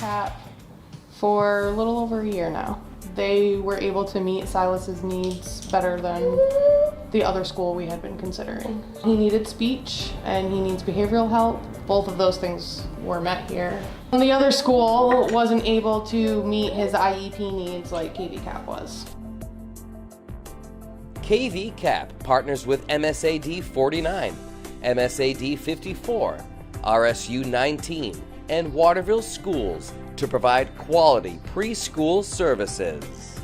Cap for a little over a year now. They were able to meet Silas's needs better than the other school we had been considering. He needed speech and he needs behavioral help. Both of those things were met here. And the other school wasn't able to meet his IEP needs like KV Cap was. KV Cap partners with MSAD 49, MSAD 54, RSU 19, and Waterville Schools to provide quality preschool services.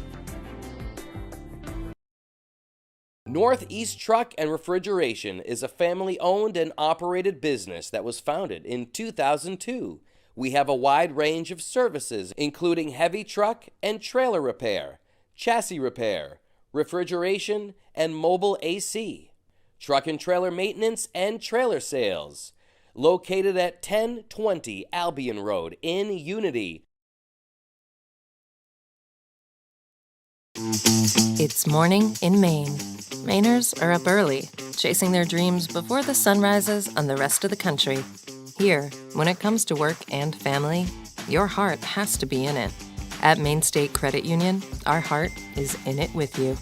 Northeast Truck and Refrigeration is a family-owned and operated business that was founded in 2002. We have a wide range of services, including heavy truck and trailer repair, chassis repair, refrigeration, and mobile AC, truck and trailer maintenance and trailer sales. Located at 1020 Albion Road in Unity. It's morning in Maine. Mainers are up early, chasing their dreams before the sun rises on the rest of the country. Here, when it comes to work and family, your heart has to be in it. At Maine State Credit Union, our heart is in it with you.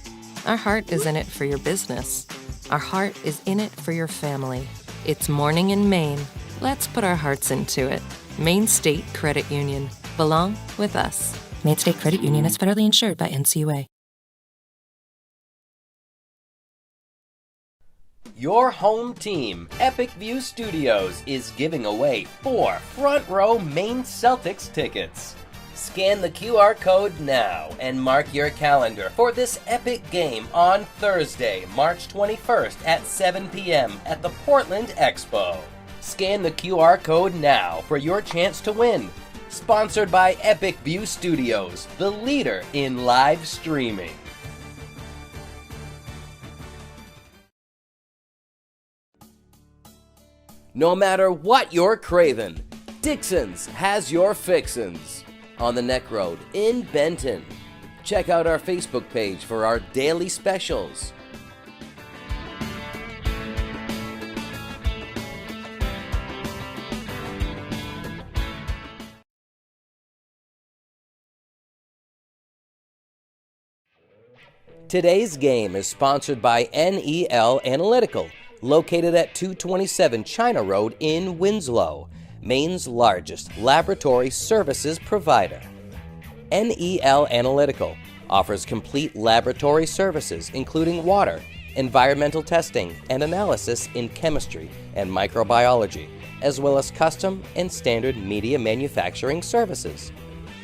Our heart is in it for your business. Our heart is in it for your family. It's morning in Maine. Let's put our hearts into it. Maine State Credit Union. Belong with us. Maine State Credit Union is federally insured by NCUA. Your home team, Epic View Studios, is giving away 4 front row Maine Celtics tickets. Scan the QR code now and mark your calendar for this epic game on Thursday, March 21st at 7 p.m. at the Portland Expo. Scan the QR code now for your chance to win. Sponsored by Epic View Studios, the leader in live streaming. No matter what you're craving, Dixon's has your fixins. On the Neck Road in Benton. Check out our Facebook page for our daily specials. Today's game is sponsored by NEL Analytical, located at 227 China Road in Winslow, Maine's largest laboratory services provider. NEL Analytical offers complete laboratory services including water, environmental testing, and analysis in chemistry and microbiology, as well as custom and standard media manufacturing services.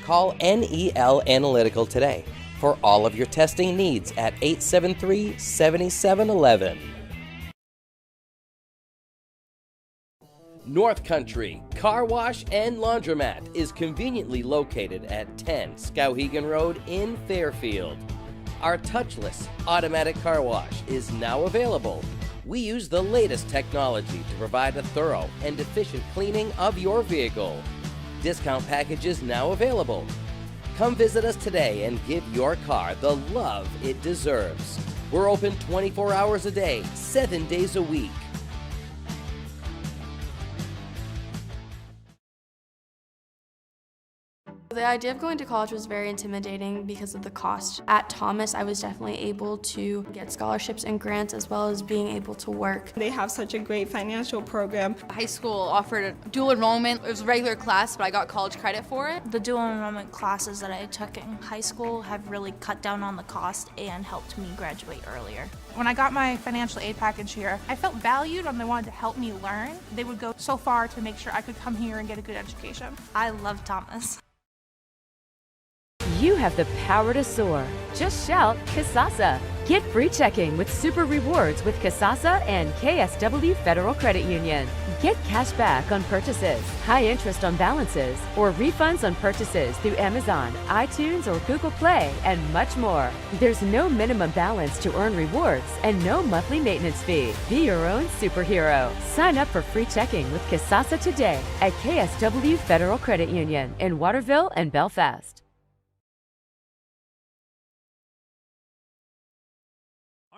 Call NEL Analytical today for all of your testing needs at 873-7711. North Country Car Wash and Laundromat is conveniently located at 10 Skowhegan Road in Fairfield. Our touchless automatic car wash is now available. We use the latest technology to provide a thorough and efficient cleaning of your vehicle. Discount packages now available. Come visit us today and give your car the love it deserves. We're open 24 hours a day, 7 days a week. The idea of going to college was very intimidating because of the cost. At Thomas, I was definitely able to get scholarships and grants as well as being able to work. They have such a great financial program. High school offered a dual enrollment. It was a regular class, but I got college credit for it. The dual enrollment classes that I took in high school have really cut down on the cost and helped me graduate earlier. When I got my financial aid package here, I felt valued and they wanted to help me learn. They would go so far to make sure I could come here and get a good education. I love Thomas. You have the power to soar. Just shout Kasasa. Get free checking with super rewards with Kasasa and KSW Federal Credit Union. Get cash back on purchases, high interest on balances, or refunds on purchases through Amazon, iTunes, or Google Play, and much more. There's no minimum balance to earn rewards and no monthly maintenance fee. Be your own superhero. Sign up for free checking with Kasasa today at KSW Federal Credit Union in Waterville and Belfast.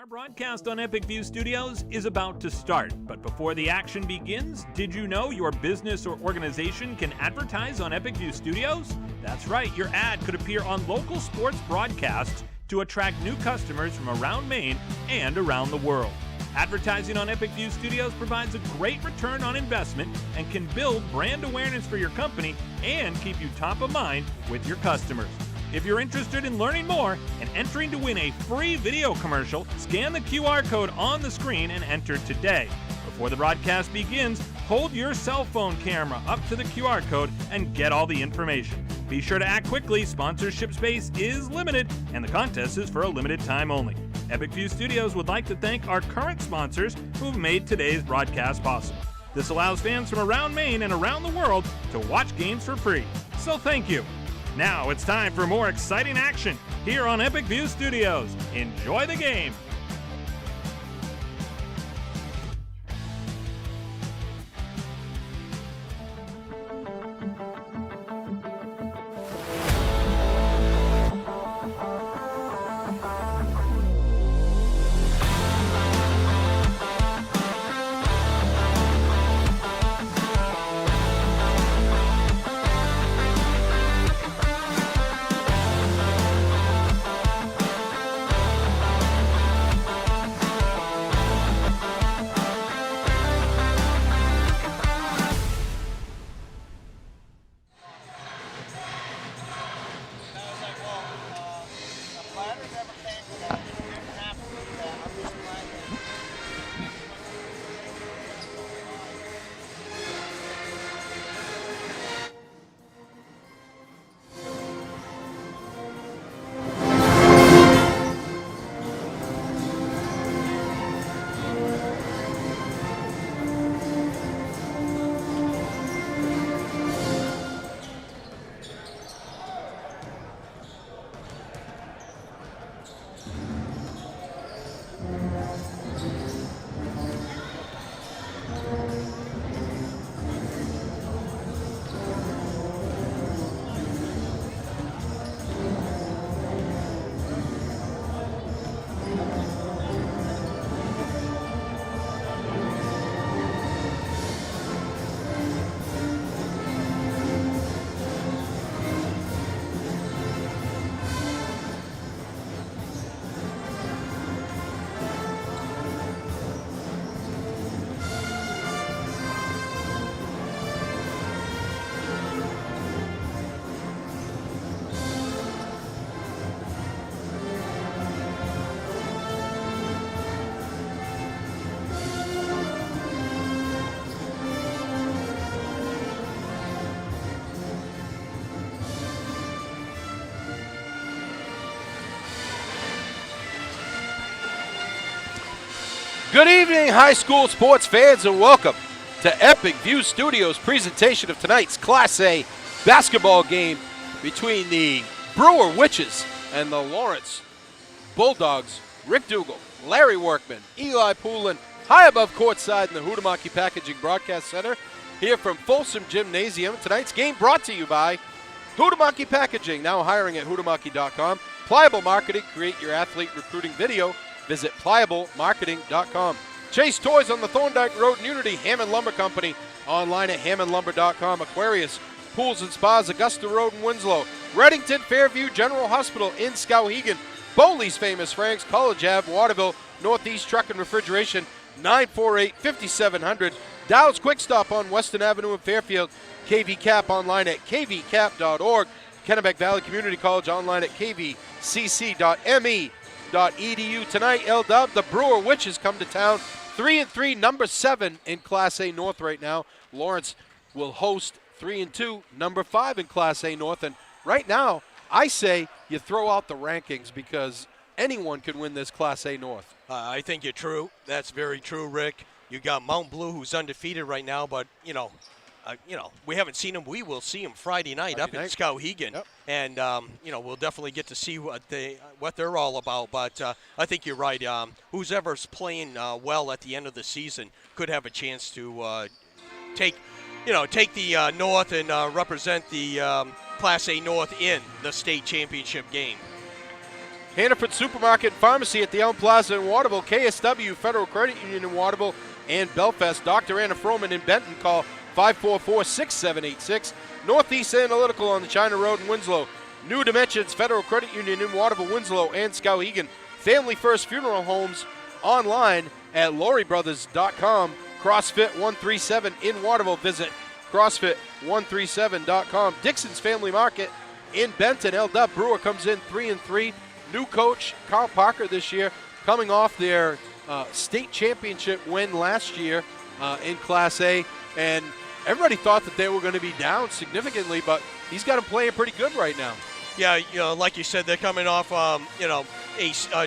Our broadcast on Epic View Studios is about to start, but before the action begins, did you know your business or organization can advertise on Epic View Studios? That's right, your ad could appear on local sports broadcasts to attract new customers from around Maine and around the world. Advertising on Epic View Studios provides a great return on investment and can build brand awareness for your company and keep you top of mind with your customers. If you're interested in learning more and entering to win a free video commercial, scan the QR code on the screen and enter today. Before the broadcast begins, hold your cell phone camera up to the QR code and get all the information. Be sure to act quickly. Sponsorship space is limited and the contest is for a limited time only. Epic View Studios would like to thank our current sponsors who've made today's broadcast possible. This allows fans from around Maine and around the world to watch games for free. So thank you. Now it's time for more exciting action here on Epic View Studios. Enjoy the game. Good evening, high school sports fans, and welcome to Epic View Studios' presentation of tonight's Class A basketball game between the Brewer Witches and the Lawrence Bulldogs. Rick Dougal, Larry Workman, Eli Poulin, high above courtside in the Huhtamaki Packaging Broadcast Center here from Folsom Gymnasium. Tonight's game brought to you by Huhtamaki Packaging, now hiring at huhtamaki.com. Pliable Marketing, create your athlete recruiting video. Visit pliablemarketing.com. Chase Toys on the Thorndike Road in Unity. Hammond Lumber Company online at hammondlumber.com. Aquarius Pools and Spas, Augusta Road in Winslow. Reddington Fairview General Hospital in Skowhegan. Bowley's Famous Franks, College Ave, Waterville, Northeast Truck and Refrigeration, 948-5700. Dow's Quick Stop on Weston Avenue in Fairfield. KV Cap online at kvcap.org. Kennebec Valley Community College online at kvcc.me. .edu tonight. L-Dub, the Brewer Witches come to town 3-3, number 7 in Class A North right now. Lawrence will host 3-2, number 5 in Class A North. And right now, I say you throw out the rankings because anyone can win this Class A North. I think you're true. That's very true, Rick. You got Mount Blue, who's undefeated right now, but we haven't seen him. We will see him Friday night in Skowhegan, yep. And we'll definitely get to see what they're all about. But I think you're right. Who's ever's playing well at the end of the season could have a chance to take the North and represent the Class A North in the state championship game. Hannaford Supermarket and Pharmacy at the Elm Plaza in Waterville, KSW Federal Credit Union in Waterville and Belfast. Dr. Anna Froman in Benton, call 544-6786. Northeast Analytical on the China Road in Winslow. New Dimensions Federal Credit Union in Waterville, Winslow, and Skowhegan. Family First Funeral Homes online at LaurieBrothers.com. CrossFit 137 in Waterville. Visit CrossFit137.com. Dixon's Family Market in Benton. L-Dub Brewer comes in 3-3. New coach Carl Parker this year, coming off their state championship win last year in Class A, and everybody thought that they were going to be down significantly, but he's got them playing pretty good right now. Yeah, like you said, they're coming off, a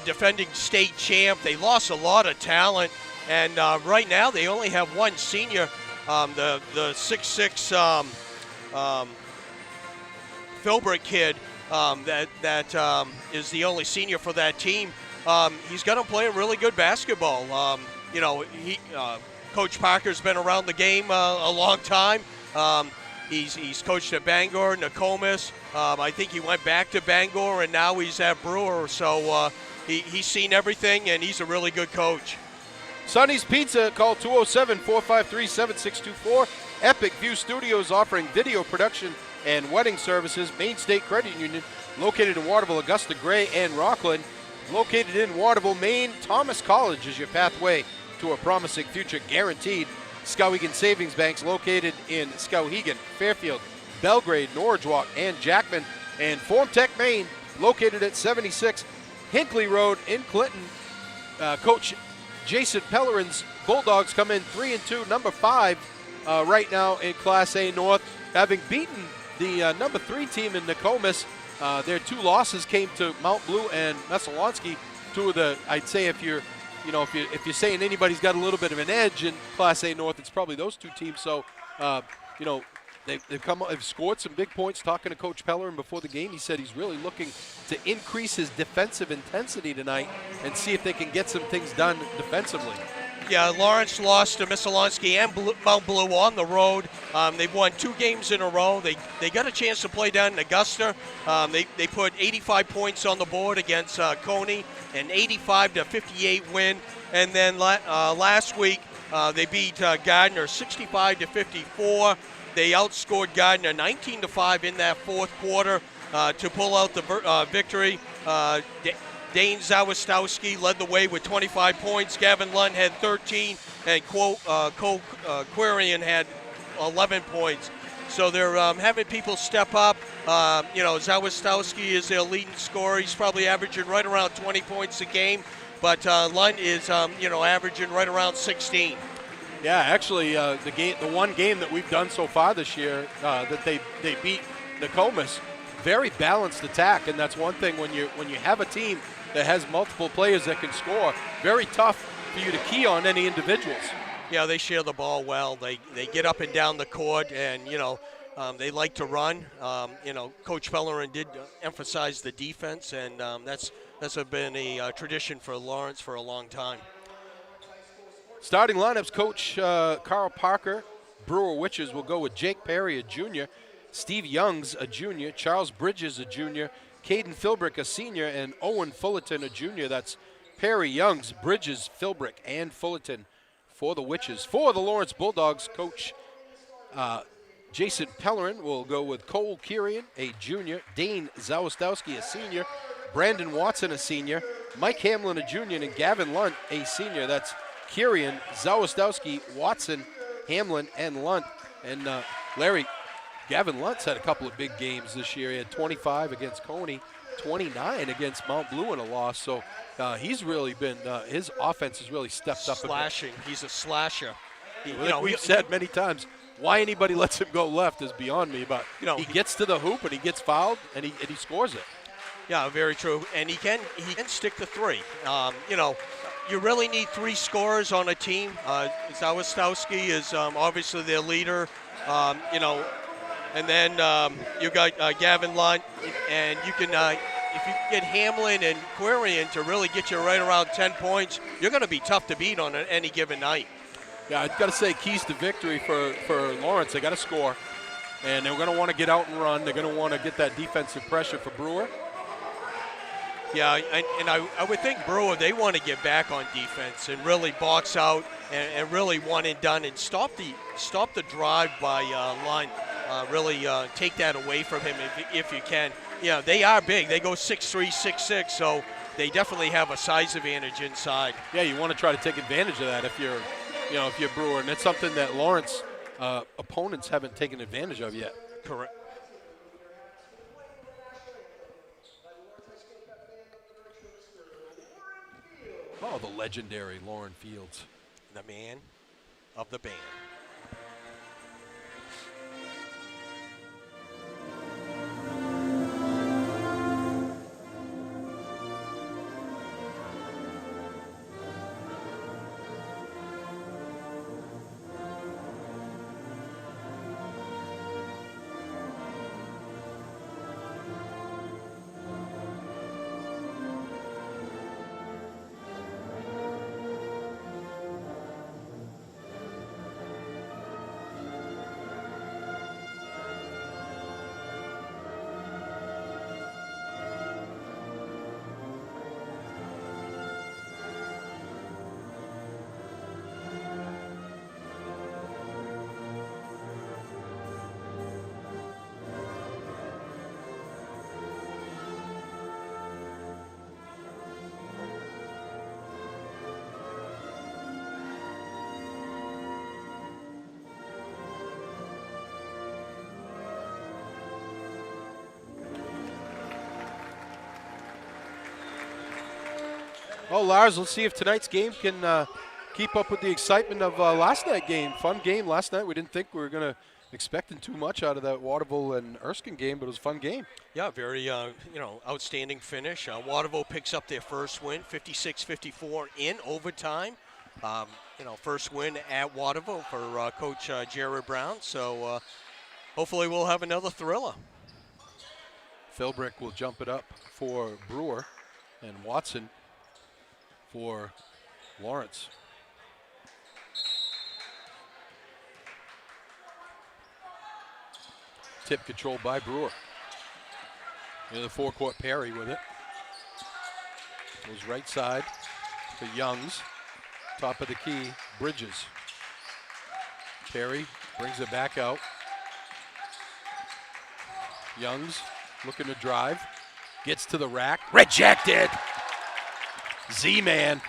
defending state champ. They lost a lot of talent, and right now they only have one senior, the 6'6" Philbrick kid. That is the only senior for that team. He's got him playing really good basketball. Coach Parker's been around the game a long time. He's coached at Bangor, Nokomis. I think he went back to Bangor, and now he's at Brewer. So he's seen everything, and he's a really good coach. Sonny's Pizza, call 207-453-7624. Epic View Studios offering video production and wedding services. Main State Credit Union, located in Waterville, Augusta, Gray, and Rockland. Located in Waterville, Maine, Thomas College is your pathway to a promising future, guaranteed. Skowhegan Savings Banks, located in Skowhegan, Fairfield, Belgrade, Norridgewock, and Jackman. And Formtech Maine, located at 76 Hinkley Road in Clinton. Coach Jason Pellerin's Bulldogs come in 3-2, number 5 right now in Class A North, having beaten the number 3 team in Nokomis. Their 2 losses came to Mount Blue and Messalonski. 2 of the, I'd say, if you're saying anybody's got a little bit of an edge in Class A North, it's probably those 2 teams. So, they've scored some big points. Talking to Coach Pellerin before the game, he said he's really looking to increase his defensive intensity tonight and see if they can get some things done defensively. Yeah, Lawrence lost to Messalonski and Mount Blue on the road. They've won 2 games in a row. They got a chance to play down in Augusta. They put 85 points on the board against Coney, an 85-58 win. And then last week they beat Gardner 65-54. They outscored Gardner 19-5 in that fourth quarter to pull out the victory. Dane Zawistowski led the way with 25 points. Gavin Lund had 13, and Cole Quarian had 11 points. So they're having people step up. Zawistowski is their leading scorer. He's probably averaging right around 20 points a game, but Lund is averaging right around 16. Yeah, actually, the one game that we've done so far this year that they beat Nokomis, very balanced attack, and that's one thing when you have a team that has multiple players that can score, very tough for you to key on any individuals. Yeah, they share the ball well. They get up and down the court, and they like to run. Coach Pellerin did emphasize the defense, and that's been a tradition for Lawrence for a long time. Starting lineups, Coach Carl Parker, Brewer Witches will go with Jake Perry, a junior, Steve Youngs, a junior, Charles Bridges, a junior, Caden Philbrick, a senior, and Owen Fullerton, a junior. That's Perry, Youngs, Bridges, Philbrick, and Fullerton for the Witches. For the Lawrence Bulldogs, Coach Jason Pellerin will go with Cole Quarian, a junior, Dane Zawistowski, a senior, Brandon Watson, a senior, Mike Hamlin, a junior, and Gavin Lunt, a senior. That's Quarian, Zawistowski, Watson, Hamlin, and Lunt. And Larry, Gavin Lunt's had a couple of big games this year. He had 25 against Coney, 29 against Mount Blue in a loss. So he's really been, his offense has really stepped up. Slashing. He's a slasher. We've said many times, why anybody lets him go left is beyond me. But he gets to the hoop and he gets fouled and he scores it. Yeah, very true. And he can stick to 3. You really need 3 scorers on a team. Zawistowski is obviously their leader. And then you got Gavin Lunt, and you can if you get Hamlin and Quarian to really get you right around 10 points, you're going to be tough to beat on any given night. Yeah, I've got to say, keys to victory for Lawrence, they got to score, and they're going to want to get out and run. They're going to want to get that defensive pressure for Brewer. Yeah, and I would think Brewer, they want to get back on defense and really box out and really one and done and stop the drive by Lund. Really take that away from him if you can. Yeah, they are big. They go 6'3", 6'6", so they definitely have a size advantage inside. Yeah, you want to try to take advantage of that if you're Brewer, and it's something that Lawrence opponents haven't taken advantage of yet. Correct. Oh, the legendary Lauren Fields. The man of the band. Well, Lars, let's see if tonight's game can keep up with the excitement of last night's game. Fun game last night. We didn't think we were going to expecting too much out of that Waterville and Erskine game, but it was a fun game. Yeah, very outstanding finish. Waterville picks up their first win, 56-54 in overtime. First win at Waterville for Coach Jared Brown. So hopefully we'll have another thriller. Philbrick will jump it up for Brewer, and Watson for Lawrence. Tip controlled by Brewer. In the forecourt, Perry with it. Goes right side to Youngs. Top of the key, Bridges. Perry brings it back out. Youngs looking to drive. Gets to the rack. Rejected! Z-Man.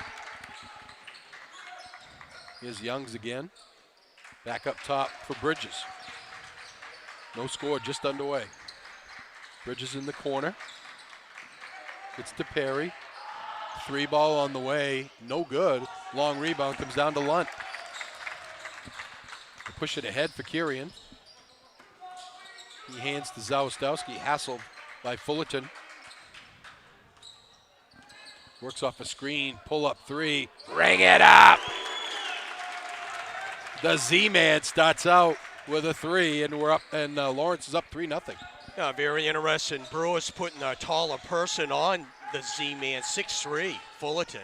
Here's Youngs again. Back up top for Bridges. No score, just underway. Bridges in the corner. It's to Perry. 3-ball on the way, no good. Long rebound comes down to Lunt. Push it ahead for Kirian. He hands to Zawistowski, hassled by Fullerton. Works off a screen, pull up three, ring it up. The Z-Man starts out with a three, and we're up, and Lawrence is up 3-0. Yeah, very interesting. Brewer's putting a taller person on the Z-Man, 6'3", Fullerton.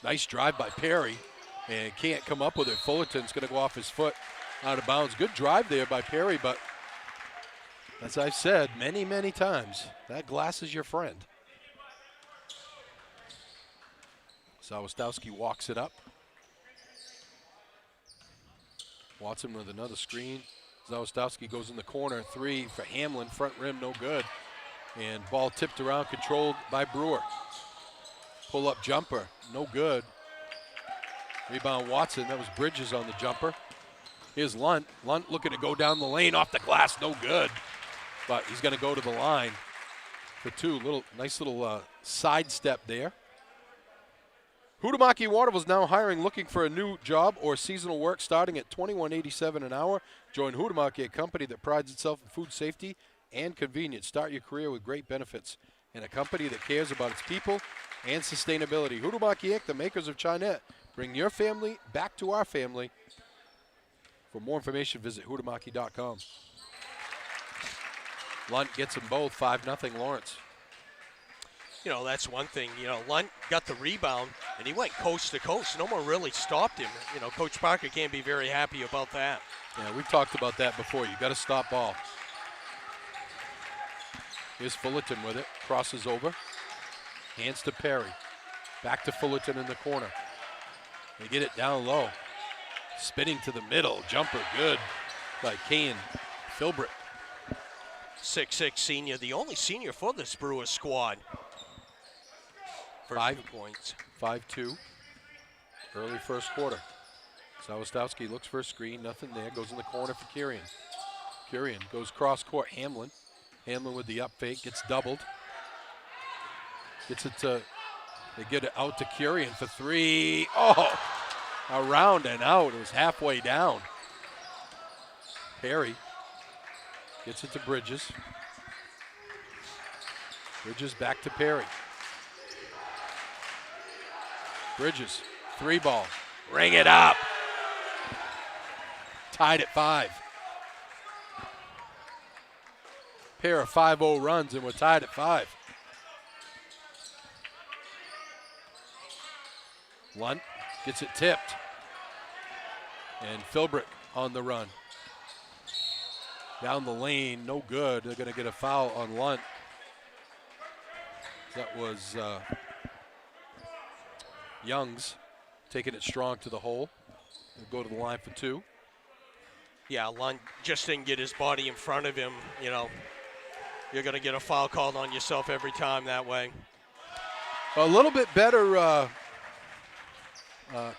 Nice drive by Perry, and can't come up with it. Fullerton's going to go off his foot out of bounds. Good drive there by Perry, but as I've said many, many times, that glass is your friend. Zawistowski walks it up. Watson with another screen. Zawistowski goes in the corner, three for Hamlin, front rim, no good. And ball tipped around, controlled by Brewer. Pull-up jumper, no good. Rebound Watson, that was Bridges on the jumper. Here's Lunt. Lunt looking to go down the lane, off the glass, no good. But he's gonna go to the line for two. Nice little sidestep there. Huhtamaki Waterville is now hiring, looking for a new job or seasonal work starting at $21.87 an hour. Join Huhtamaki, a company that prides itself in food safety and convenience. Start your career with great benefits and a company that cares about its people and sustainability. Huhtamaki Inc., the makers of Chinette. Bring your family back to our family. For more information, visit huhtamaki.com. Lunt gets them both, 5-0 Lawrence. You know, that's one thing. You know, Lunt got the rebound, and he went coast to coast. No one really stopped him. You know, Coach Parker can't be very happy about that. Yeah, we've talked about that before. You got to stop ball. Here's Fullerton with it. Crosses over. Hands to Perry. Back to Fullerton in the corner. They get it down low. Spinning to the middle. Jumper good by Kane Philbrick. 6'6" senior, the only senior for this Brewers squad. First 2 points. 5-2. Early first quarter. Zawistowski looks for a screen. Nothing there. Goes in the corner for Kirian. Kirian goes cross court. Hamlin. Hamlin with the up fake. Gets doubled. Gets it to, they get it out to Kirian for 3. Oh, around and out. It was halfway down. Perry gets it to Bridges. Bridges back to Perry. Bridges, 3 ball. Ring it up. Tied at 5. Pair of 5-0 runs and we're tied at 5. Lunt gets it tipped. And Philbrick on the run. Down the lane, no good. They're going to get a foul on Lunt. That was Youngs taking it strong to the hole. They'll go to the line for 2. Yeah, Lunt just didn't get his body in front of him. You know, you're going to get a foul called on yourself every time that way. A little bit better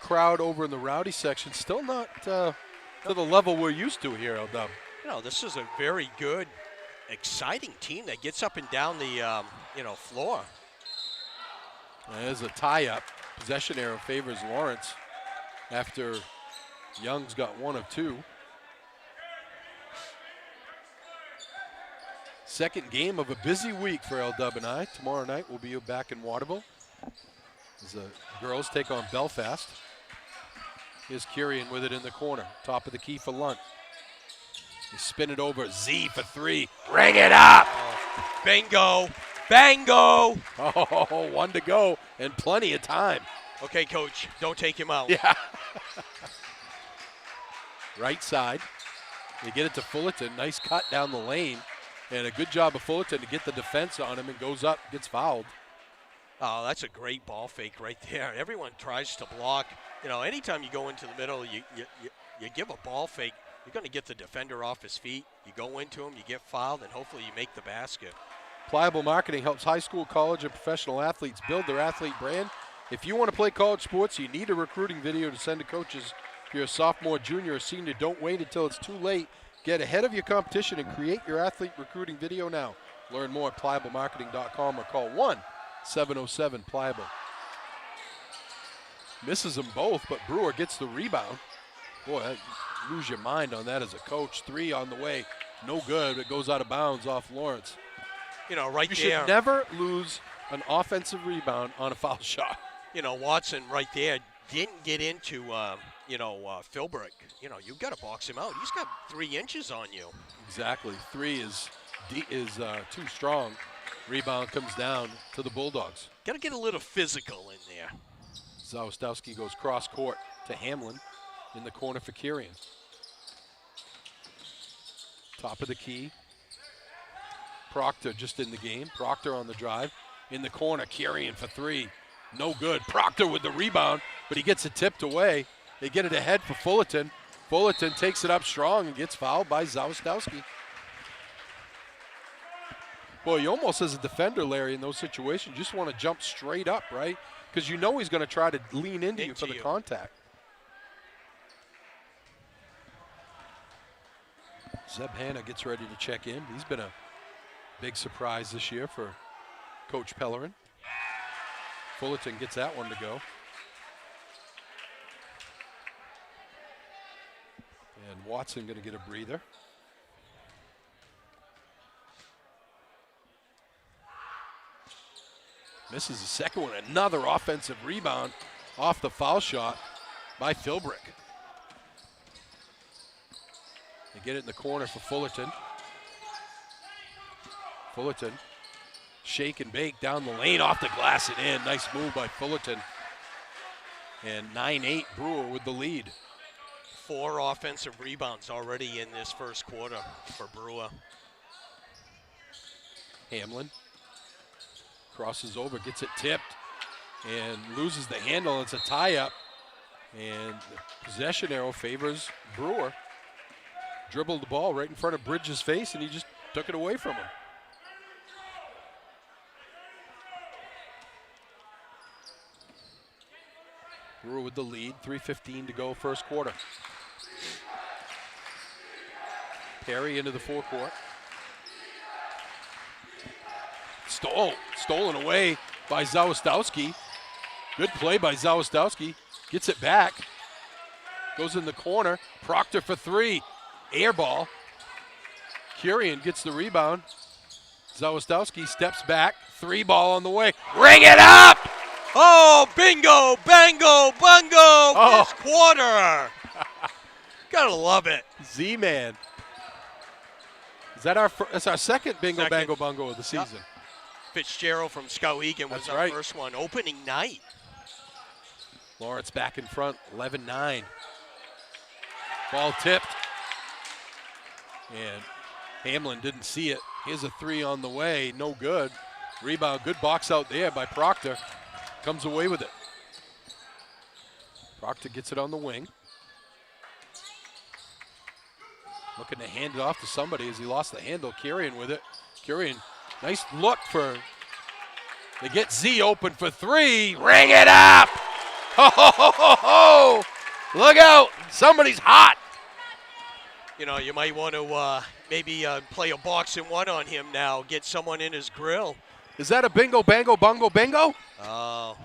crowd over in the Rowdy section. Still not to the level we're used to here, LW. You know, this is a very good, exciting team that gets up and down the, floor. There's a tie-up. Possession arrow favors Lawrence after Young's got 1 of 2. Second game of a busy week for LW&I. Tomorrow night we'll be back in Waterville as the girls take on Belfast. Here's Kirian with it in the corner. Top of the key for Lunt. They spin it over. Z for 3. Ring it up! Bingo! Bango! Oh, 1 to go and plenty of time. Okay, coach, don't take him out. Yeah. Right side. They get it to Fullerton. Nice cut down the lane. And a good job of Fullerton to get the defense on him and goes up, gets fouled. Oh, that's a great ball fake right there. Everyone tries to block. You know, anytime you go into the middle, you give a ball fake, you're going to get the defender off his feet. You go into him, you get fouled, and hopefully you make the basket. Pliable Marketing helps high school, college, and professional athletes build their athlete brand. If you want to play college sports, you need a recruiting video to send to coaches. If you're a sophomore, junior, or senior, don't wait until it's too late. Get ahead of your competition and create your athlete recruiting video now. Learn more at pliablemarketing.com or call 1-707-PLIABLE. Misses them both, but Brewer gets the rebound. Boy, you lose your mind on that as a coach. 3 on the way. No good. It goes out of bounds off Lawrence. You know, right you there. You should never lose an offensive rebound on a foul shot. You know, Watson right there didn't get into, Philbrick. You know, you've got to box him out. He's got 3 inches on you. Exactly. 3 is too strong. Rebound comes down to the Bulldogs. Got to get a little physical in there. Zawistowski goes cross court to Hamlin in the corner for Kirian. Top of the key. Proctor just in the game. Proctor on the drive. In the corner, Kirian for 3. No good. Proctor with the rebound, but he gets it tipped away. They get it ahead for Fullerton. Fullerton takes it up strong and gets fouled by Zawistowski. Boy, you almost as a defender, Larry, in those situations, you just want to jump straight up, right? Because you know he's going to try to lean into you for the contact. Zeb Hanna gets ready to check in. He's been a big surprise this year for Coach Pellerin. Fullerton gets that one to go. And Watson going to get a breather. Misses the second one. Another offensive rebound off the foul shot by Philbrick. They get it in the corner for Fullerton. Fullerton, shake and bake down the lane, off the glass and in. Nice move by Fullerton. And 9-8 Brewer with the lead. 4 offensive rebounds already in this first quarter for Brewer. Hamlin. Crosses over, gets it tipped, and loses the handle. It's a tie-up, and the possession arrow favors Brewer. Dribbled the ball right in front of Bridges' face, and he just took it away from him. Brewer with the lead, 3:15 to go first quarter. Perry into the forecourt. Stolen away by Zawistowski. Good play by Zawistowski. Gets it back. Goes in the corner. Proctor for three. Air ball. Kurian gets the rebound. Zawistowski steps back. Three ball on the way. Ring it up! Oh, bingo, bango, bungo, this quarter. Gotta love it. Z-Man. Is that that's our second bingo, bango, bungo of the season. Yep. Fitzgerald from Skowhegan was our first one, opening night. Lawrence back in front, 11-9. Ball tipped. And Hamlin didn't see it. Here's a three on the way, no good. Rebound, good box out there by Proctor. Comes away with it. Proctor gets it on the wing. Looking to hand it off to somebody as he lost the handle. Kurian with it. Kurian, nice look for, they get Z open for three. Ring it up! Ho, ho, ho, ho, ho! Look out, somebody's hot. You know, you might want to maybe play a boxing one on him now, get someone in his grill. Is that a bingo, bango, bungo, bingo? Oh,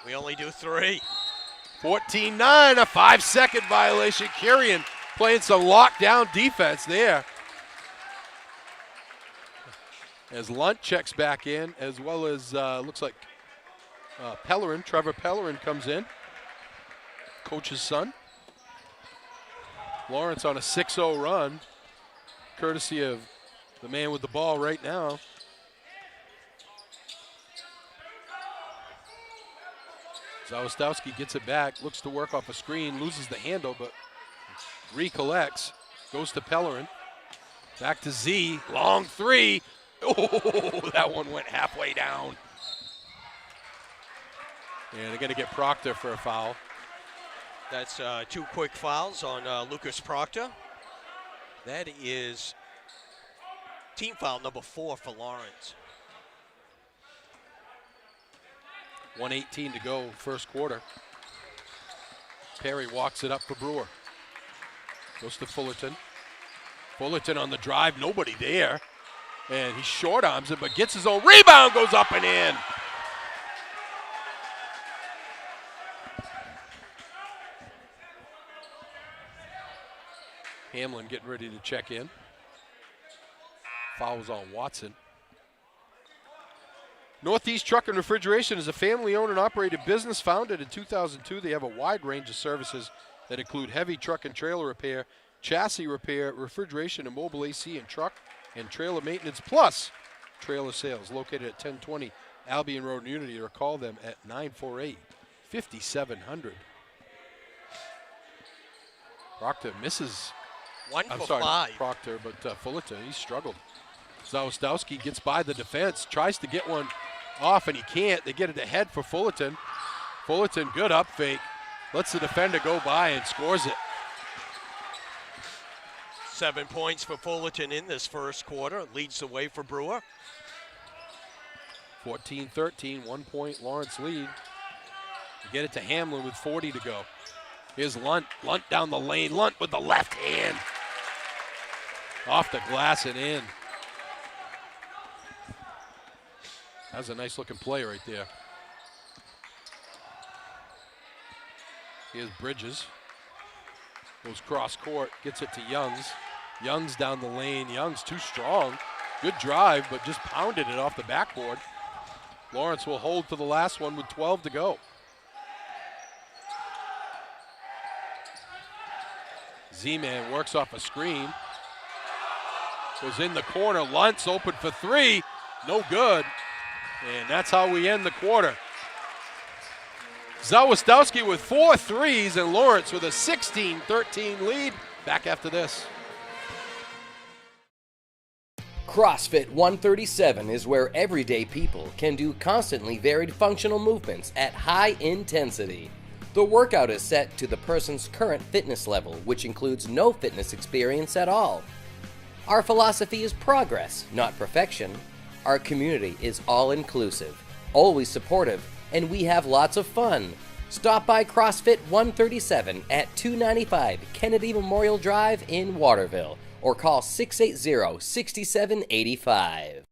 we only do three. 14-9, a 5-second violation. Kurian playing some lockdown defense there. As Lunt checks back in, as well as looks like Pellerin, Trevor Pellerin comes in, coach's son. Lawrence on a 6-0 run, courtesy of the man with the ball right now. Zawistowski gets it back, looks to work off a screen, loses the handle, but recollects, goes to Pellerin. Back to Z, long three. Oh, that one went halfway down. And they're going to get Proctor for a foul. That's two quick fouls on Lucas Proctor. That is team foul number 4 for Lawrence. 1:18 to go, first quarter. Perry walks it up for Brewer. Goes to Fullerton. Fullerton on the drive, nobody there. And he short arms it, but gets his own rebound, goes up and in. Hamlin getting ready to check in. Foul was on Watson. Northeast Truck and Refrigeration is a family-owned and operated business founded in 2002. They have a wide range of services that include heavy truck and trailer repair, chassis repair, refrigeration and mobile AC and truck and trailer maintenance, plus trailer sales. Located at 1020 Albion Road in Unity, or call them at 948-5700. Proctor misses. I'm sorry, 5. Proctor, but Fullerton, he struggled. Zawistowski gets by the defense, tries to get one off, and he can't. They get it ahead for Fullerton. Fullerton, good up fake. Lets the defender go by and scores it. 7 points for Fullerton in this first quarter. Leads the way for Brewer. 14-13, 1 point Lawrence lead. They get it to Hamlin with 40 to go. Here's Lunt. Lunt down the lane. Lunt with the left hand. Off the glass and in. That was a nice looking play right there. Here's Bridges. Goes cross court, gets it to Youngs. Youngs down the lane. Youngs too strong. Good drive, but just pounded it off the backboard. Lawrence will hold for the last one with 12 to go. Z-Man works off a screen. Goes in the corner. Lunt's open for three. No good. And that's how we end the quarter. Zawistowski with 4 threes and Lawrence with a 16-13 lead. Back after this. CrossFit 137 is where everyday people can do constantly varied functional movements at high intensity. The workout is set to the person's current fitness level, which includes no fitness experience at all. Our philosophy is progress, not perfection. Our community is all-inclusive, always supportive, and we have lots of fun. Stop by CrossFit 137 at 295 Kennedy Memorial Drive in Waterville, or call 680-6785.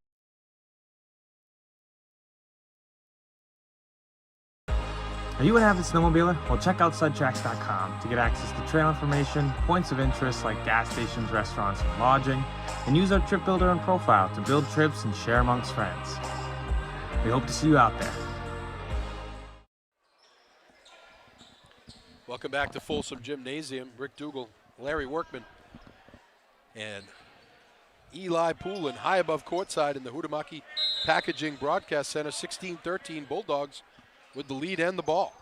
Are you an avid snowmobiler? Well, check out sudtracks.com to get access to trail information, points of interest like gas stations, restaurants, and lodging, and use our trip builder and profile to build trips and share amongst friends. We hope to see you out there. Welcome back to Folsom Gymnasium. Rick Dougal, Larry Workman, and Eli Poulin high above courtside in the Huhtamaki Packaging Broadcast Center. 16-13 Bulldogs with the lead and the ball.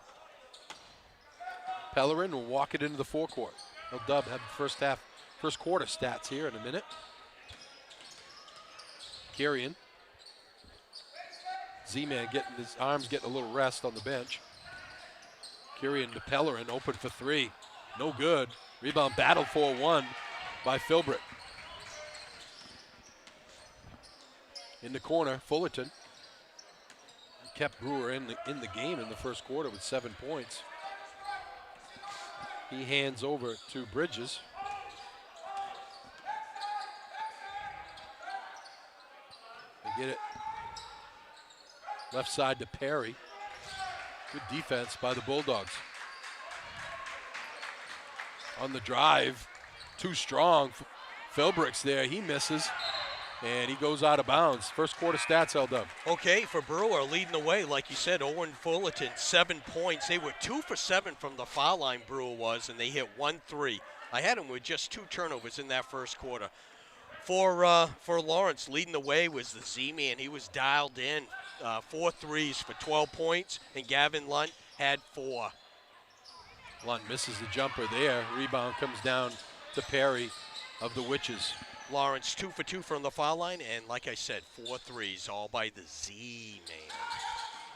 Pellerin will walk it into the forecourt. He'll have the first quarter stats here in a minute. Carrion. Z-Man getting his arms getting a little rest on the bench. Carrion to Pellerin, open for three. No good. Rebound battle 4-1 by Philbrick. In the corner, Fullerton kept Brewer in the game in the first quarter with 7 points. He hands over to Bridges. They get it left side to Perry. Good defense by the Bulldogs. On the drive, too strong. Philbrick's there, he misses. And he goes out of bounds. First quarter stats held up. Okay, for Brewer, leading the way, like you said, Owen Fullerton, 7 points. They were 2 for 7 from the foul line, Brewer was, and they hit 1 3. I had him with just 2 turnovers in that first quarter. For Lawrence, leading the way was the Z-Man. He was dialed in. 4 threes for 12 points, and Gavin Lunt had 4. Lunt misses the jumper there. Rebound comes down to Perry of the Witches. Lawrence 2 for 2 from the foul line, and like I said, 4 threes, all by the Z-Man.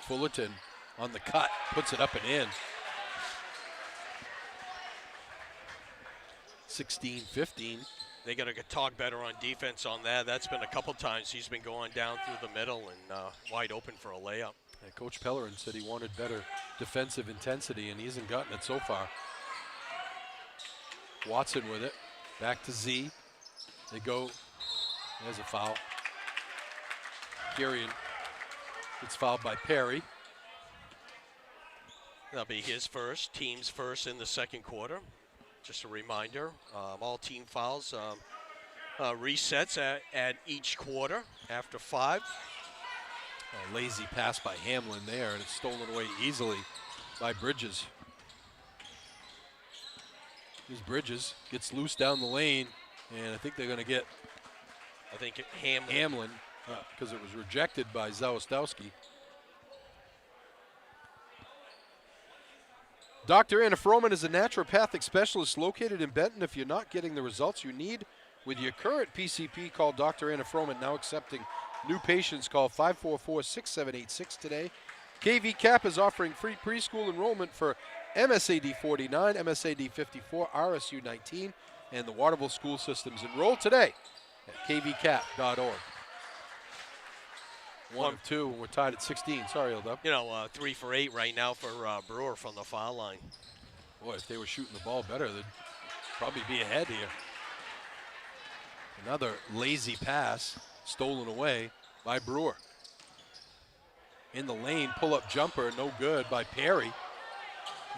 Fullerton on the cut, puts it up and in. 16-15. They got to talk better on defense on that. That's been a couple times he's been going down through the middle and wide open for a layup. And Coach Pellerin said he wanted better defensive intensity, and he hasn't gotten it so far. Watson with it, back to Z. They go, there's a foul. Garion gets fouled by Perry. That'll be his first, team's first in the second quarter. Just a reminder, all team fouls resets at each quarter after 5. A lazy pass by Hamlin there, and it's stolen away easily by Bridges. Here's Bridges, gets loose down the lane. And I think they're going to get, Hamlin, because it was rejected by Zawistowski. Dr. Anna Froman is a naturopathic specialist located in Benton. If you're not getting the results you need with your current PCP, call Dr. Anna Froman. Now accepting new patients. Call 544-6786 today. KV Cap is offering free preschool enrollment for MSAD 49, MSAD 54, RSU 19. And the Waterville school systems. Enroll today at kvcap.org. 1 of 2, and we're tied at 16. Sorry, Eldub. 3 for 8 right now for Brewer from the foul line. Boy, if they were shooting the ball better, they'd probably be ahead here. Another lazy pass stolen away by Brewer. In the lane, pull-up jumper, no good by Perry.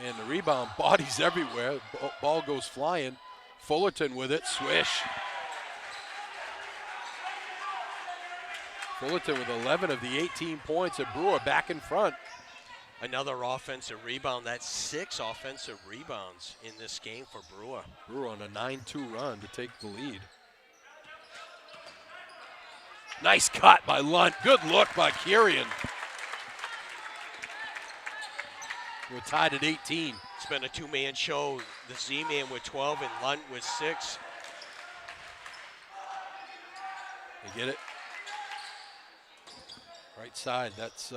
And the rebound, bodies everywhere. Ball goes flying. Fullerton with it, swish. Fullerton with 11 of the 18 points, and Brewer back in front. Another offensive rebound. That's 6 offensive rebounds in this game for Brewer. Brewer on a 9-2 run to take the lead. Nice cut by Lunt. Good look by Kirian. We're tied at 18. It's been a 2-man show. The Z-Man with 12 and Lunt with 6. They get it. Right side, that's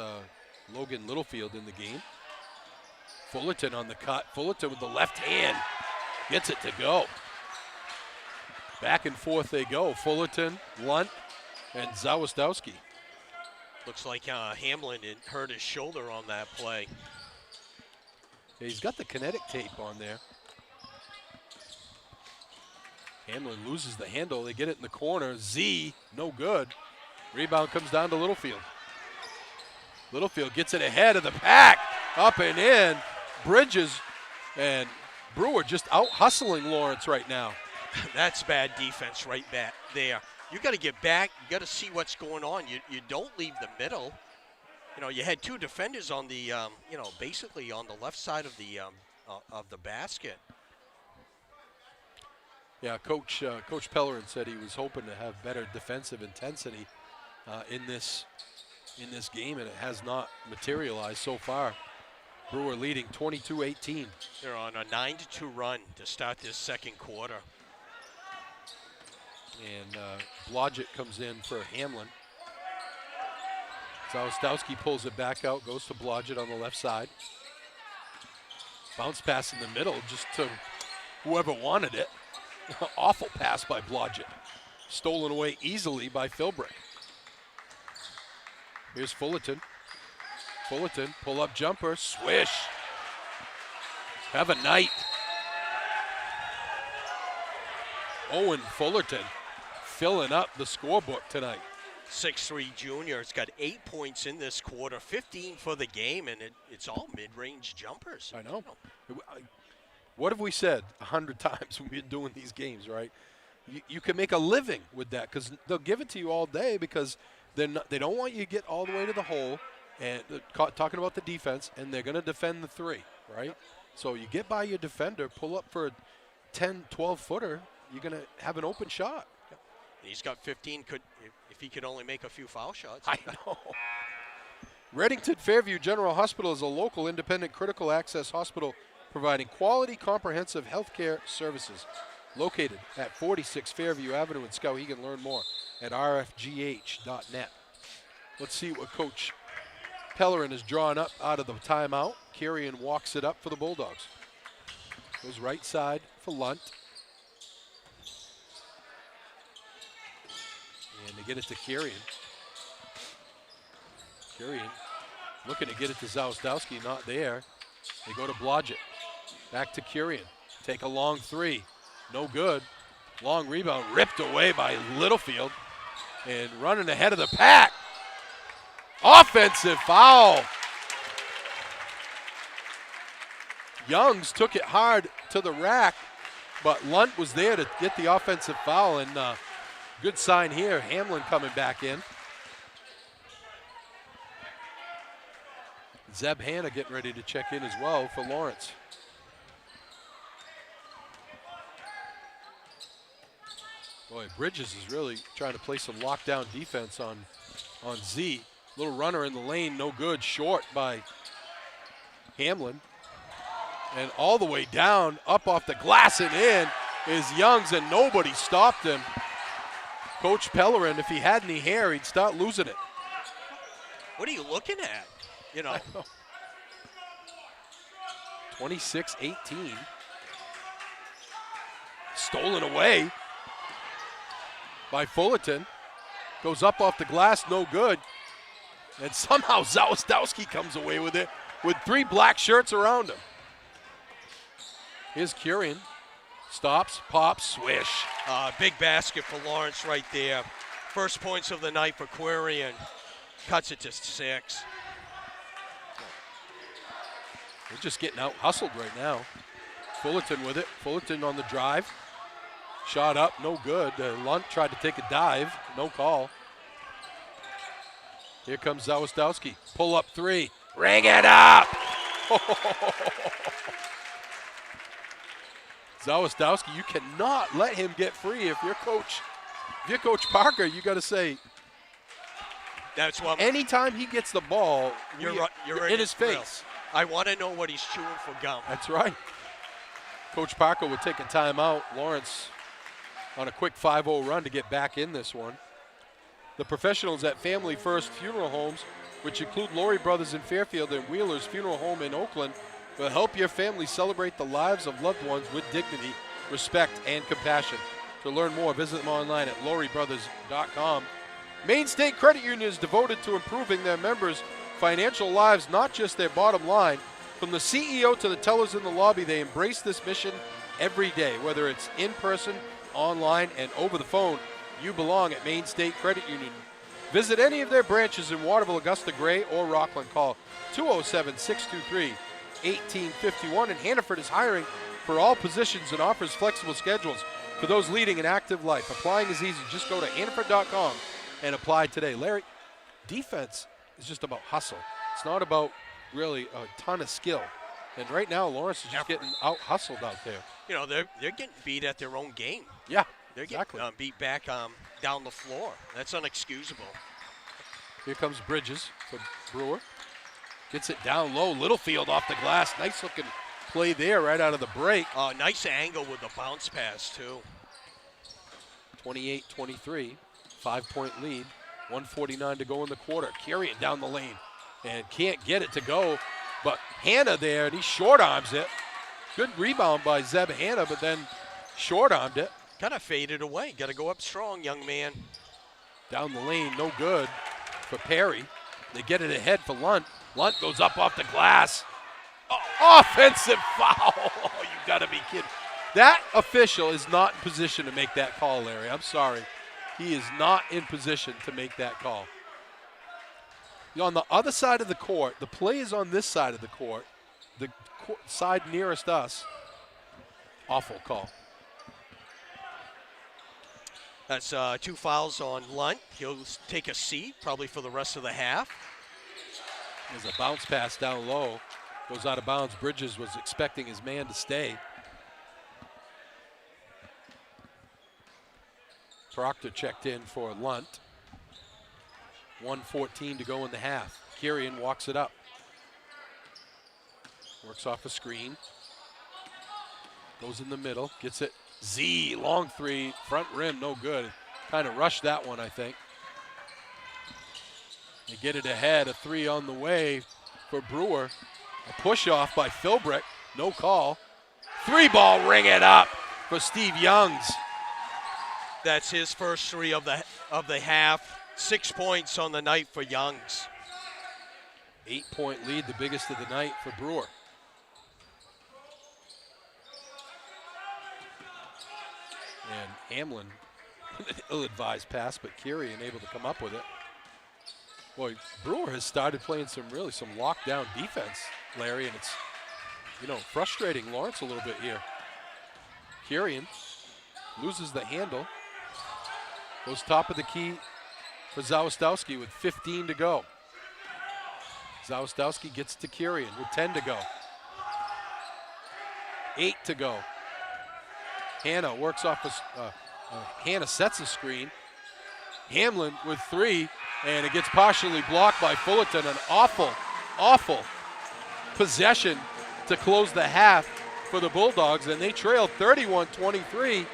Logan Littlefield in the game. Fullerton on the cut. Fullerton with the left hand gets it to go. Back and forth they go. Fullerton, Lunt, and Zawistowski. Looks like Hamlin hurt his shoulder on that play. Yeah, he's got the kinetic tape on there. Hamlin loses the handle. They get it in the corner. Z, no good. Rebound comes down to Littlefield. Littlefield gets it ahead of the pack. Up and in. Bridges and Brewer just out hustling Lawrence right now. That's bad defense right back there. You got to get back. You got to see what's going on. You don't leave the middle. You know, you had two defenders on the, basically on the left side of the basket. Yeah, Coach Pellerin said he was hoping to have better defensive intensity in this game, and it has not materialized so far. Brewer leading 22-18. They're on a 9-2 run to start this second quarter. And Blodgett comes in for Hamlin. Zawistowski pulls it back out, goes to Blodgett on the left side. Bounce pass in the middle just to whoever wanted it. Awful pass by Blodgett. Stolen away easily by Philbrick. Here's Fullerton. Fullerton, pull-up jumper, swish. Have a night. Owen Fullerton filling up the scorebook tonight. 6'3" junior. It's got 8 points in this quarter, 15 for the game, and it's all mid-range jumpers. I know. What have we said 100 times when we're doing these games, right? You can make a living with that because they'll give it to you all day because they don't want you to get all the way to the hole. And talking about the defense, and they're going to defend the three, right? So you get by your defender, pull up for a 10, 12-footer, you're going to have an open shot. He's got 15. If he could only make a few foul shots. I know. Reddington Fairview General Hospital is a local independent critical access hospital providing quality comprehensive health care services. Located at 46 Fairview Avenue in Skowhegan. Learn more at rfgh.net. Let's see what Coach Pellerin is drawn up out of the timeout. Carrion walks it up for the Bulldogs. Goes right side for Lunt. And they get it to Carrion. Carrion looking to get it to Zawistowski, not there. They go to Blodgett. Back to Carrion. Take a long three. No good. Long rebound ripped away by Littlefield. And running ahead of the pack. Offensive foul. Youngs took it hard to the rack, but Lunt was there to get the offensive foul, and good sign here. Hamlin coming back in. Zeb Hanna getting ready to check in as well for Lawrence. Boy, Bridges is really trying to play some lockdown defense on Z. Little runner in the lane, no good. Short by Hamlin. And all the way down, up off the glass and in is Youngs, and nobody stopped him. Coach Pellerin, if he had any hair, he'd start losing it. What are you looking at? You know. 26-18. Stolen away by Fullerton. Goes up off the glass, no good. And somehow Zawistowski comes away with it with three black shirts around him. Here's Curien. Stops, pops, swish. Big basket for Lawrence right there. First points of the night for Quarian. Cuts it to 6. They're just getting out hustled right now. Fullerton with it. Fullerton on the drive. Shot up, no good. Lunt tried to take a dive, no call. Here comes Zawistowski. Pull up three. Ring it up! Zawistowski, you cannot let him get free. If you're Coach Parker, you got to say, that's what. Anytime he gets the ball, you're in his face. I want to know what he's chewing for gum. That's right. Coach Parker would take a timeout. Lawrence on a quick 5-0 run to get back in this one. The professionals at Family First Funeral Homes, which include Laurie Brothers in Fairfield and Wheeler's Funeral Home in Oakland, will help your family celebrate the lives of loved ones with dignity, respect, and compassion. To learn more, visit them online at lauriebrothers.com. Maine State Credit Union is devoted to improving their members' financial lives, not just their bottom line. From the CEO to the tellers in the lobby, they embrace this mission every day. Whether it's in person, online, and over the phone, you belong at Maine State Credit Union. Visit any of their branches in Waterville, Augusta, Gray, or Rockland. Call 207-623-1851. And Hannaford is hiring for all positions and offers flexible schedules for those leading an active life. Applying is easy. Just go to hannaford.com and apply today. Larry, defense is just about hustle. It's not about really a ton of skill. And right now, Lawrence is just getting out-hustled out there. You know, they're getting beat at their own game. Yeah, they're exactly. getting beat back down the floor. That's unexcusable. Here comes Bridges for Brewer. Gets it down low. Littlefield off the glass. Nice looking play there right out of the break. Nice angle with the bounce pass, too. 28-23, 5-point lead. 1:49 to go in the quarter. Carry it down the lane and can't get it to go. But Hanna there, and he short arms it. Good rebound by Zeb Hanna, but then short armed it. Kind of faded away. Got to go up strong, young man. Down the lane, no good for Perry. They get it ahead for Lunt. Lunt goes up off the glass. Oh, offensive foul. Oh, you got to be kidding. That official is not in position to make that call, Larry. I'm sorry. He is not in position to make that call. On the other side of the court, the play is on this side of the court, the side nearest us. Awful call. That's 2 fouls on Lunt. He'll take a seat probably for the rest of the half. There's a bounce pass down low. Goes out of bounds. Bridges was expecting his man to stay. Proctor checked in for Lunt. 1:14 to go in the half. Kirian walks it up. Works off a screen. Goes in the middle. Gets it. Z, long three. Front rim, no good. Kind of rushed that one, I think. They get it ahead. A three on the way for Brewer. A push off by Philbrick. No call. 3-ball, ring it up for Steve Youngs. That's his first 3 of the half. 6 points on the night for Youngs. 8-point lead, the biggest of the night for Brewer. And Hamlin, ill-advised pass, but Kirian able to come up with it. Boy, Brewer has started playing some lockdown defense, Larry, and it's, frustrating Lawrence a little bit here. Kirian loses the handle. Goes top of the key for Zawistowski with 15 to go. Zawistowski gets to Kirian with 10 to go. 8 to go. Hanna works off Hanna sets a screen. Hamlin with 3, and it gets partially blocked by Fullerton. An awful possession to close the half for the Bulldogs, and they trail 31-23.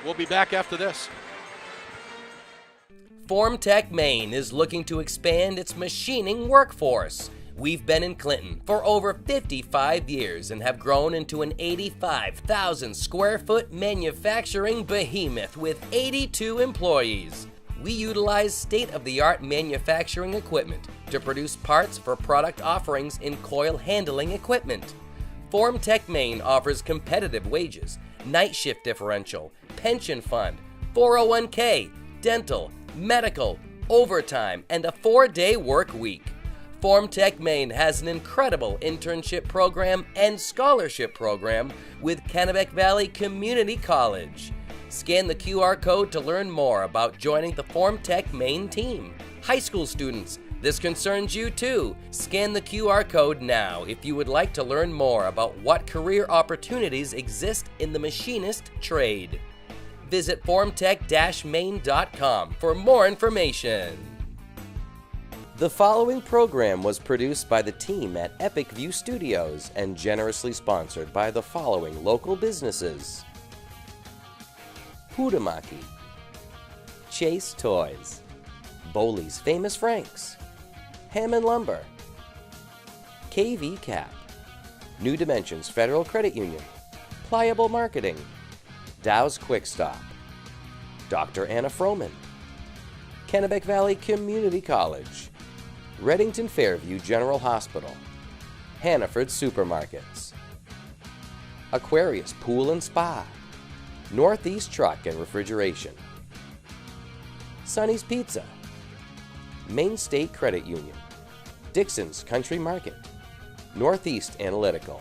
We'll be back after this. Formtech Maine is looking to expand its machining workforce. We've been in Clinton for over 55 years and have grown into an 85,000 square foot manufacturing behemoth with 82 employees. We utilize state-of-the-art manufacturing equipment to produce parts for product offerings in coil handling equipment. Formtech Maine offers competitive wages, night shift differential, pension fund, 401k, dental, medical, overtime, and a 4-day work week. Formtech Maine has an incredible internship program and scholarship program with Kennebec Valley Community College. Scan the QR code to learn more about joining the Formtech Maine team. High school students, this concerns you too. Scan the QR code now if you would like to learn more about what career opportunities exist in the machinist trade. Visit formtech-maine.com for more information. The following program was produced by the team at Epic View Studios and generously sponsored by the following local businesses: Hudamaki, Chase Toys, Bowley's Famous Franks, Hammond Lumber, KV Cap, New Dimensions Federal Credit Union, Pliable Marketing, Dow's Quick Stop, Dr. Anna Froman, Kennebec Valley Community College, Reddington Fairview General Hospital, Hannaford Supermarkets, Aquarius Pool and Spa, Northeast Truck and Refrigeration, Sonny's Pizza, Maine State Credit Union, Dixon's Country Market, Northeast Analytical,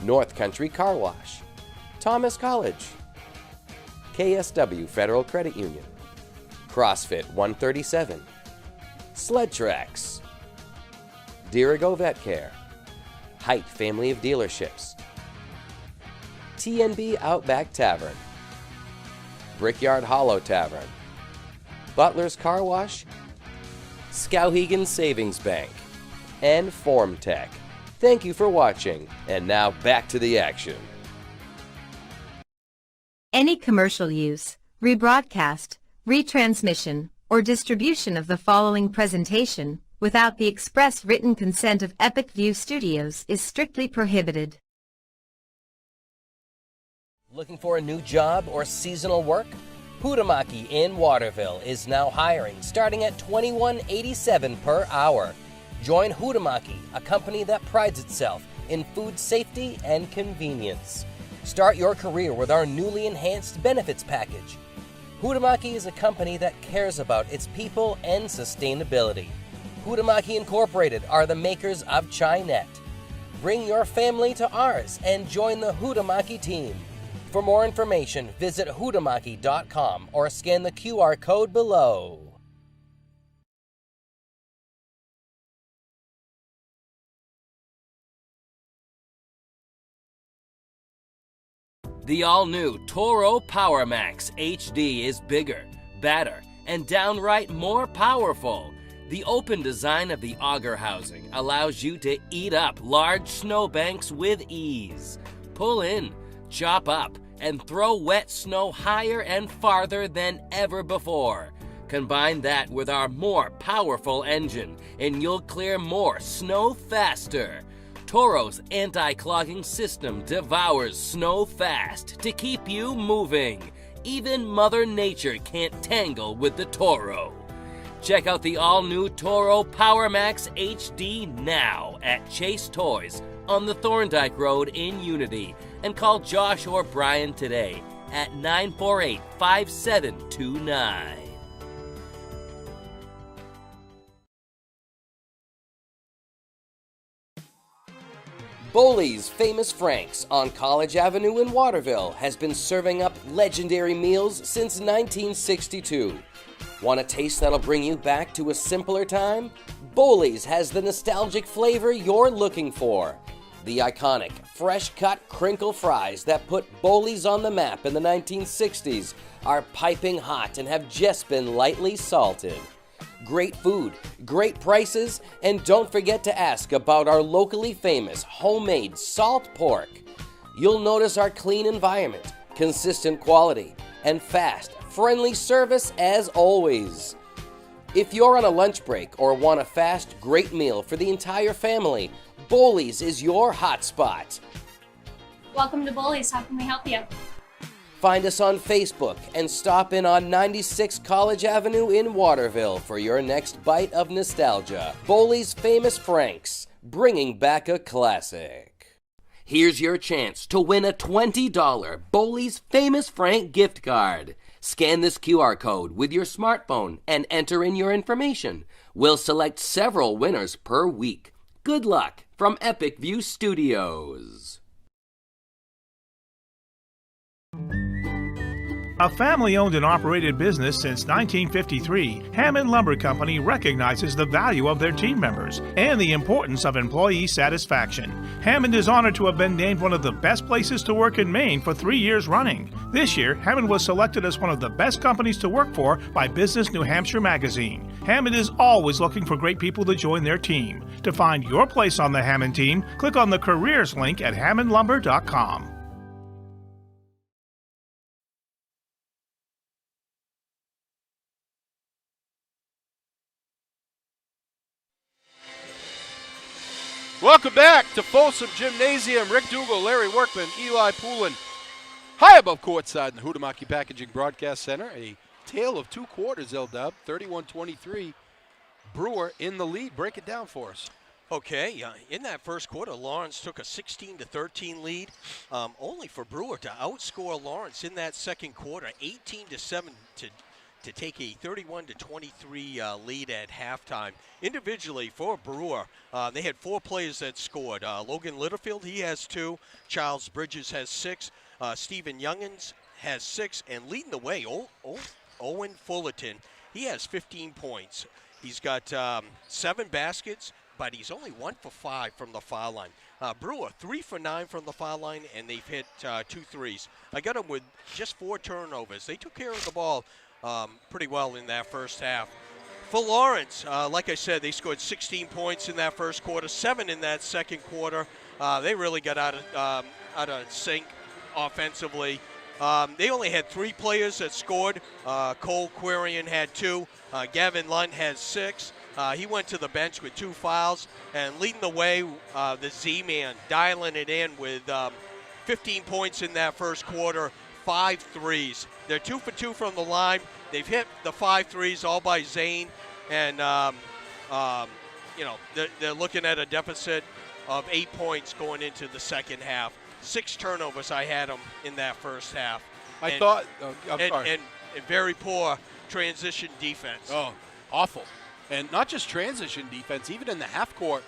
North Country Car Wash, Thomas College, KSW Federal Credit Union, CrossFit 137, Sled Tracks, Dirigo Vet Care, Height Family of Dealerships, TNB Outback Tavern, Brickyard Hollow Tavern, Butler's Car Wash, Skowhegan Savings Bank, and FormTech. Thank you for watching, and now back to the action. Any commercial use, rebroadcast, retransmission, or distribution of the following presentation without the express written consent of Epic View Studios is strictly prohibited. Looking for a new job or seasonal work? Hutamaki in Waterville is now hiring, starting at $21.87 per hour. Join Hutamaki, a company that prides itself in food safety and convenience. Start your career with our newly enhanced benefits package. Hutamaki is a company that cares about its people and sustainability. Hutamaki Incorporated are the makers of Chinet. Bring your family to ours and join the Hutamaki team. For more information, visit hutamaki.com or scan the QR code below. The all-new Toro PowerMax HD is bigger, better, and downright more powerful. The open design of the auger housing allows you to eat up large snowbanks with ease. Pull in, chop up, and throw wet snow higher and farther than ever before. Combine that with our more powerful engine, and you'll clear more snow faster. Toro's anti-clogging system devours snow fast to keep you moving. Even Mother Nature can't tangle with the Toro. Check out the all-new Toro PowerMax HD now at Chase Toys on the Thorndike Road in Unity, and call Josh or Brian today at 948-5729. Bowley's Famous Franks on College Avenue in Waterville has been serving up legendary meals since 1962. Want a taste that'll bring you back to a simpler time? Bowley's has the nostalgic flavor you're looking for. The iconic, fresh-cut crinkle fries that put Bowley's on the map in the 1960s are piping hot and have just been lightly salted. Great food, great prices, and don't forget to ask about our locally famous homemade salt pork. You'll notice our clean environment, consistent quality, and fast, friendly service as always. If you're on a lunch break or want a fast, great meal for the entire family, Bowley's is your hotspot. Welcome to Bowley's. How can we help you? Find us on Facebook and stop in on 96 College Avenue in Waterville for your next bite of nostalgia. Bowley's Famous Franks, bringing back a classic. Here's your chance to win a $20 Bowley's Famous Frank gift card. Scan this QR code with your smartphone and enter in your information. We'll select several winners per week. Good luck from Epic View Studios. A family-owned and operated business since 1953, Hammond Lumber Company recognizes the value of their team members and the importance of employee satisfaction. Hammond is honored to have been named one of the best places to work in Maine for 3 years running. This year, Hammond was selected as one of the best companies to work for by Business New Hampshire magazine. Hammond is always looking for great people to join their team. To find your place on the Hammond team, click on the careers link at hammondlumber.com. Welcome back to Folsom Gymnasium. Rick Dougal, Larry Workman, Eli Poulin. High above courtside in the Huhtamaki Packaging Broadcast Center. A tale of two quarters, L-Dub. 31-23. Brewer in the lead. Break it down for us. Okay, in that first quarter, Lawrence took a 16-13 lead, only for Brewer to outscore Lawrence in that second quarter, 18-7 to take a 31-23 lead at halftime. Individually for Brewer, they had 4 players that scored. Logan Littlefield, he has 2. Charles Bridges has 6. Stephen Youngins has 6. And leading the way, Owen Fullerton, he has 15 points. He's got 7 baskets, but he's only 1 for 5 from the foul line. Brewer, 3 for 9 from the foul line, and they've hit 2 threes. I got them with just 4 turnovers. They took care of the ball pretty well in that first half. For Lawrence, like I said, they scored 16 points in that first quarter, 7 in that second quarter. They really got out of sync offensively. They only had 3 players that scored. Cole Quirion had 2. Gavin Lund has 6. He went to the bench with 2 fouls, and leading the way, the Z-Man dialing it in with 15 points in that first quarter, 5 threes. They're 2 for 2 from the line. They've hit the 5 threes all by Zane, and they're looking at a deficit of 8 points going into the second half. 6 turnovers I had them in that first half. I'm sorry. And very poor transition defense. Oh, awful. And not just transition defense, even in the half court,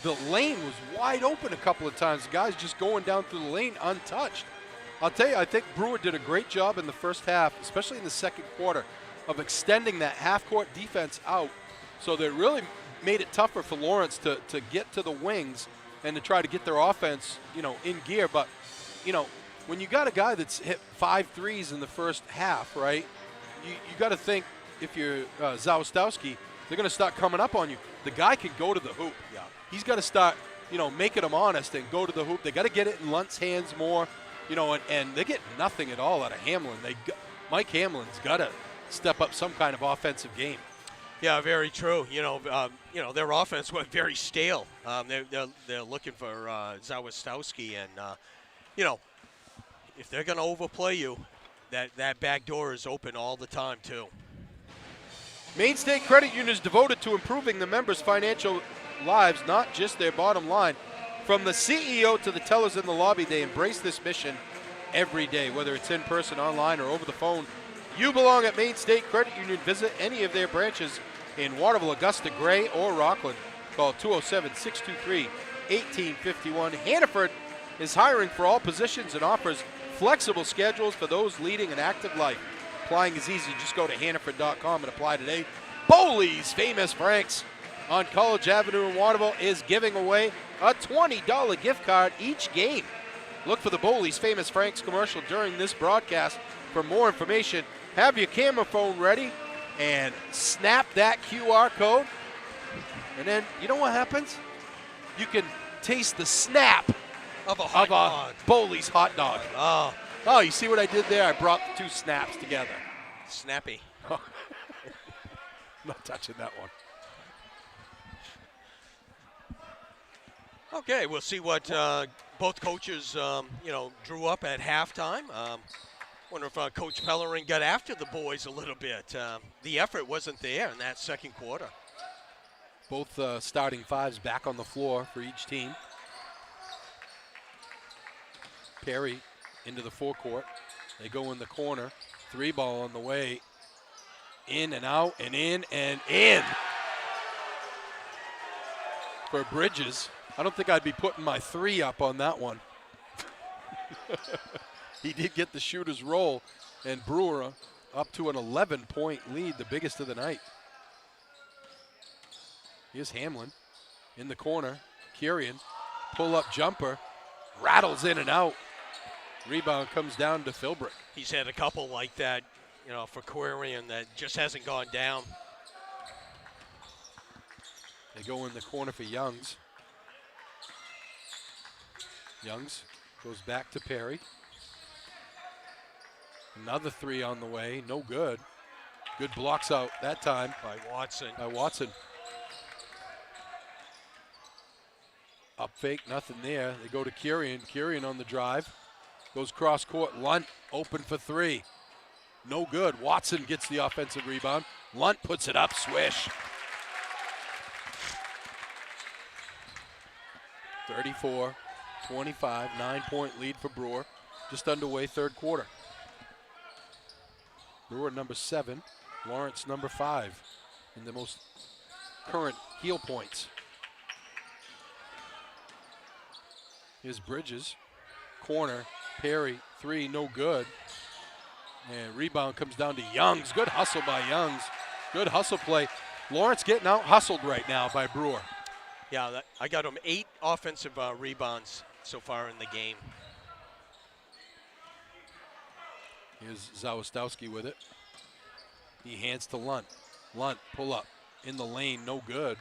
the lane was wide open a couple of times. The guys just going down through the lane untouched. I'll tell you, I think Brewer did a great job in the first half, especially in the second quarter, of extending that half-court defense out so that it really made it tougher for Lawrence to get to the wings and to try to get their offense, in gear. But, when you got a guy that's hit 5 threes in the first half, right, you got to think if you're Zawistowski, they're going to start coming up on you. The guy can go to the hoop. Yeah. He's got to start, making them honest and go to the hoop. They got to get it in Lunt's hands more, and they get nothing at all out of Hamlin. Mike Hamlin's got to step up some kind of offensive game. Yeah, very true. Their offense went very stale. They're looking for Zawistowski, and if they're going to overplay you, that back door is open all the time too. Maine State Credit Union is devoted to improving the members' financial lives, not just their bottom line. From the CEO to the tellers in the lobby, they embrace this mission every day, whether it's in person, online, or over the phone. You belong at Maine State Credit Union. Visit any of their branches in Waterville, Augusta, Gray, or Rockland. Call 207-623-1851. Hannaford is hiring for all positions and offers flexible schedules for those leading an active life. Applying is easy. Just go to Hannaford.com and apply today. Bowley's Famous Franks on College Avenue in Waterville is giving away a $20 gift card each game. Look for the Bowley's Famous Franks commercial during this broadcast. For more information, have your camera phone ready and snap that QR code. And then, you know what happens? You can taste the snap of a Bowley's hot dog. Oh, you see what I did there? I brought the 2 snaps together. Snappy. Not touching that one. Okay, we'll see what both coaches, drew up at halftime. Wonder if Coach Pellerin got after the boys a little bit. The effort wasn't there in that second quarter. Both starting 5s back on the floor for each team. Perry into the forecourt. They go in the corner. 3 ball on the way. In and out and in and in. For Bridges. I don't think I'd be putting my 3 up on that one. He did get the shooter's roll, and Brewer up to an 11-point lead, the biggest of the night. Here's Hamlin in the corner. Quirion, pull-up jumper, rattles in and out. Rebound comes down to Philbrick. He's had a couple like that, for Quirion that just hasn't gone down. They go in the corner for Youngs. Youngs goes back to Perry. Another 3 on the way, no good. Good blocks out that time. By Watson. Up fake, nothing there. They go to Kirian. Kirian on the drive. Goes cross court. Lunt open for three. No good. Watson gets the offensive rebound. Lunt puts it up. Swish. 34-25. 9-point lead for Brewer. Just underway, third quarter. Brewer number 7. Lawrence number 5 in the most current heel points. Here's Bridges. Corner. Perry. 3. No good. And rebound comes down to Youngs. Good hustle by Youngs. Good hustle play. Lawrence getting out hustled right now by Brewer. Yeah, I got him 8 offensive rebounds so far in the game. Here's Zawistowski with it. He hands to Lunt. Lunt, pull up. In the lane, no good.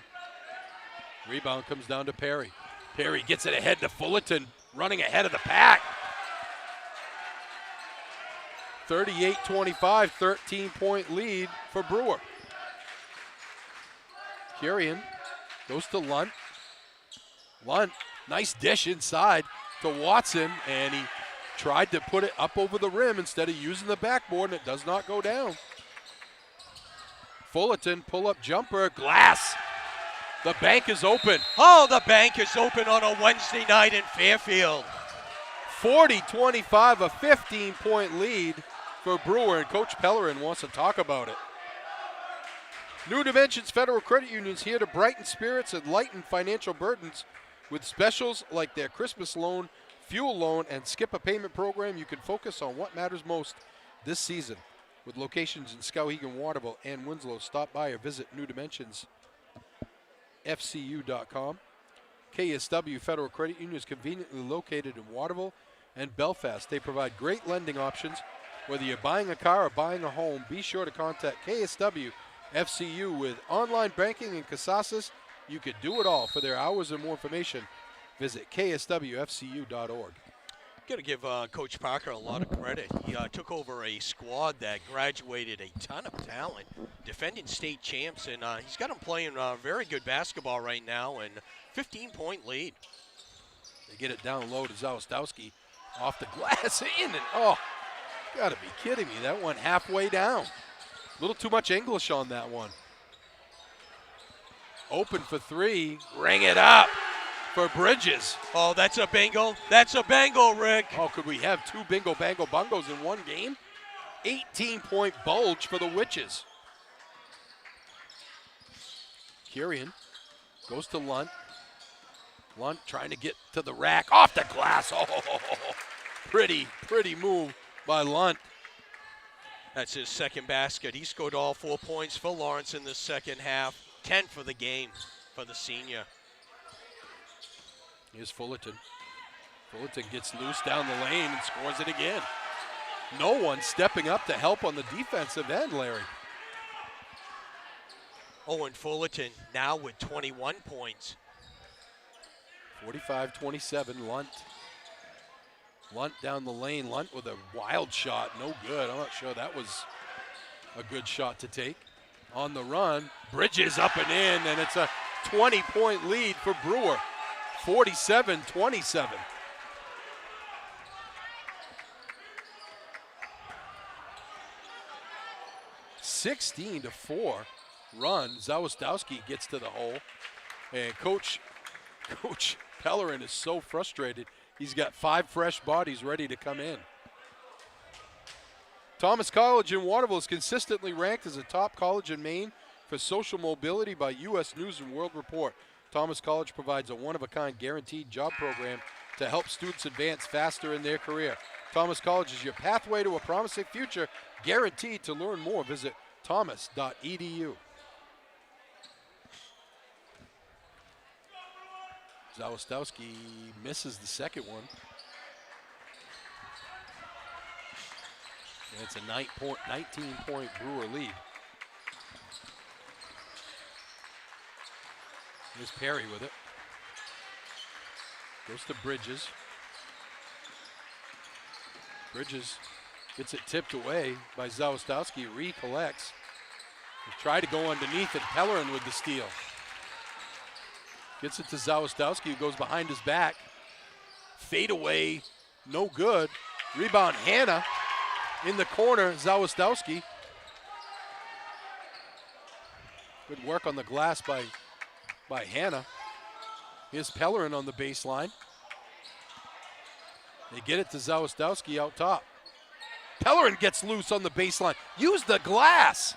Rebound comes down to Perry. Perry gets it ahead to Fullerton, running ahead of the pack. 38-25, 13-point lead for Brewer. Kirian goes to Lunt. Lunt, nice dish inside to Watson, and he tried to put it up over the rim instead of using the backboard, and it does not go down. Fullerton, pull-up jumper, glass. The bank is open. Oh, the bank is open on a Wednesday night in Fairfield. 40-25, a 15-point lead for Brewer, and Coach Pellerin wants to talk about it. New Dimensions Federal Credit Union is here to brighten spirits and lighten financial burdens with specials like their Christmas loan, fuel loan, and skip a payment program. You can focus on what matters most this season. With locations in Skowhegan, Waterville, and Winslow, stop by or visit newdimensionsfcu.com. KSW Federal Credit Union is conveniently located in Waterville and Belfast. They provide great lending options. Whether you're buying a car or buying a home, be sure to contact KSW FCU with online banking and Casasas. You could do it all. For their hours and more information, visit kswfcu.org. Got to give Coach Parker a lot of credit. He took over a squad that graduated a ton of talent, defending state champs, and he's got them playing very good basketball right now, and 15-point lead. They get it down low to Zawistowski, off the glass, in, and oh, gotta be kidding me. That went halfway down. A little too much English on that one. Open for 3, ring it up for Bridges. Oh, that's a bingo. That's a bingo, Rick. Oh, could we have 2 bingo bango bungos in one game? 18-point bulge for the Witches. Kirian goes to Lunt. Lunt trying to get to the rack, off the glass. Oh, pretty move by Lunt. That's his second basket. He scored all 4 points for Lawrence in the second half. 10 for the game for the senior. Here's Fullerton. Fullerton gets loose down the lane and scores it again. No one stepping up to help on the defensive end, Larry. Owen Fullerton now with 21 points. 45-27, Lunt. Lunt down the lane. Lunt with a wild shot, no good. I'm not sure that was a good shot to take. On the run, Bridges up and in, and it's a 20-point lead for Brewer. 47-27. (16-4) run. Zawistowski gets to the hole, and Coach Pellerin is so frustrated. He's got 5 fresh bodies ready to come in. Thomas College in Waterville is consistently ranked as a top college in Maine for social mobility by U.S. News and World Report. Thomas College provides a one-of-a-kind guaranteed job program to help students advance faster in their career. Thomas College is your pathway to a promising future, guaranteed. To learn more, visit thomas.edu. Zawistowski misses the second one. And it's a 19-point Brewer lead. Here's Perry with it. Goes to Bridges. Bridges gets it tipped away by Zawistowski. Recollects. He tried to go underneath it. Pellerin with the steal. Gets it to Zawistowski, who goes behind his back. Fade away, no good. Rebound, Hannah in the corner. Zawistowski. Good work on the glass by Hannah. Here's Pellerin on the baseline. They get it to Zawistowski out top. Pellerin gets loose on the baseline. Use the glass.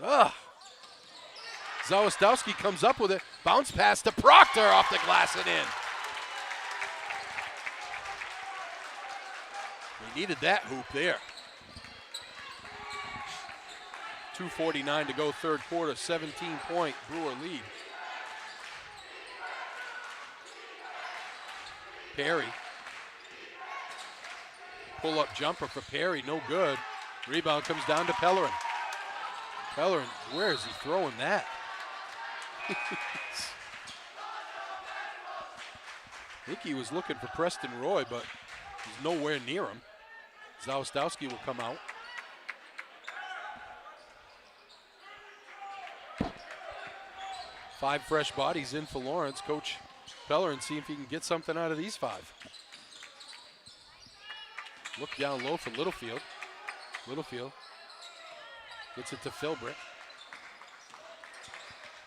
Ugh. Zawistowski comes up with it. Bounce pass to Proctor off the glass and in. They needed that hoop there. 2:49 to go, third quarter, 17-point Brewer lead. Perry. Pull-up jumper for Perry, no good. Rebound comes down to Pellerin. Pellerin, where is he throwing that? I think he was looking for Preston Roy, but he's nowhere near him. Zawistowski will come out. Five fresh bodies in for Lawrence. Coach Pellerin, see if he can get something out of these five. Look down low for Littlefield. Littlefield gets it to Philbrick.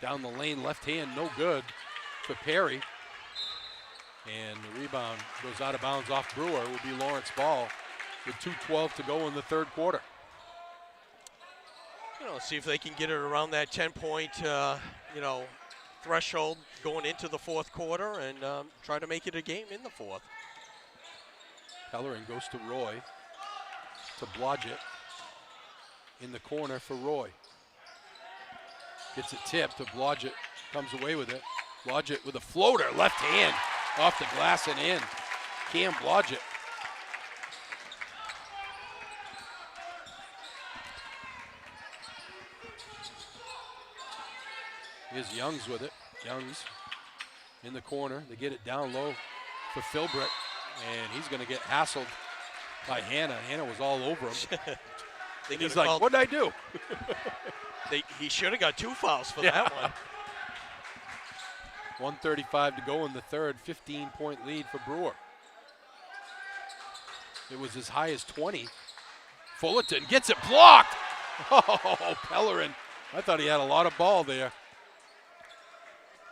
Down the lane, left hand, no good for Perry. And the rebound goes out of bounds off Brewer. Will be Lawrence ball with 2:12 to go in the third quarter. See if they can get it around that 10-point, threshold going into the fourth quarter and try to make it a game in the fourth. Pellerin goes to Roy, to Blodgett. In the corner for Roy. Gets it tipped to Blodgett, comes away with it. Blodgett with a floater, left hand, off the glass and in. Cam Blodgett. Here's Youngs with it. Youngs in the corner. They get it down low for Philbrick, and he's going to get hassled by Hannah. Hannah was all over him. He's like, what'd I do? He should have got 2 fouls for that one. 1:35 to go in the third, 15-point lead for Brewer. It was as high as 20. Fullerton gets it blocked. Oh, Pellerin. I thought he had a lot of ball there.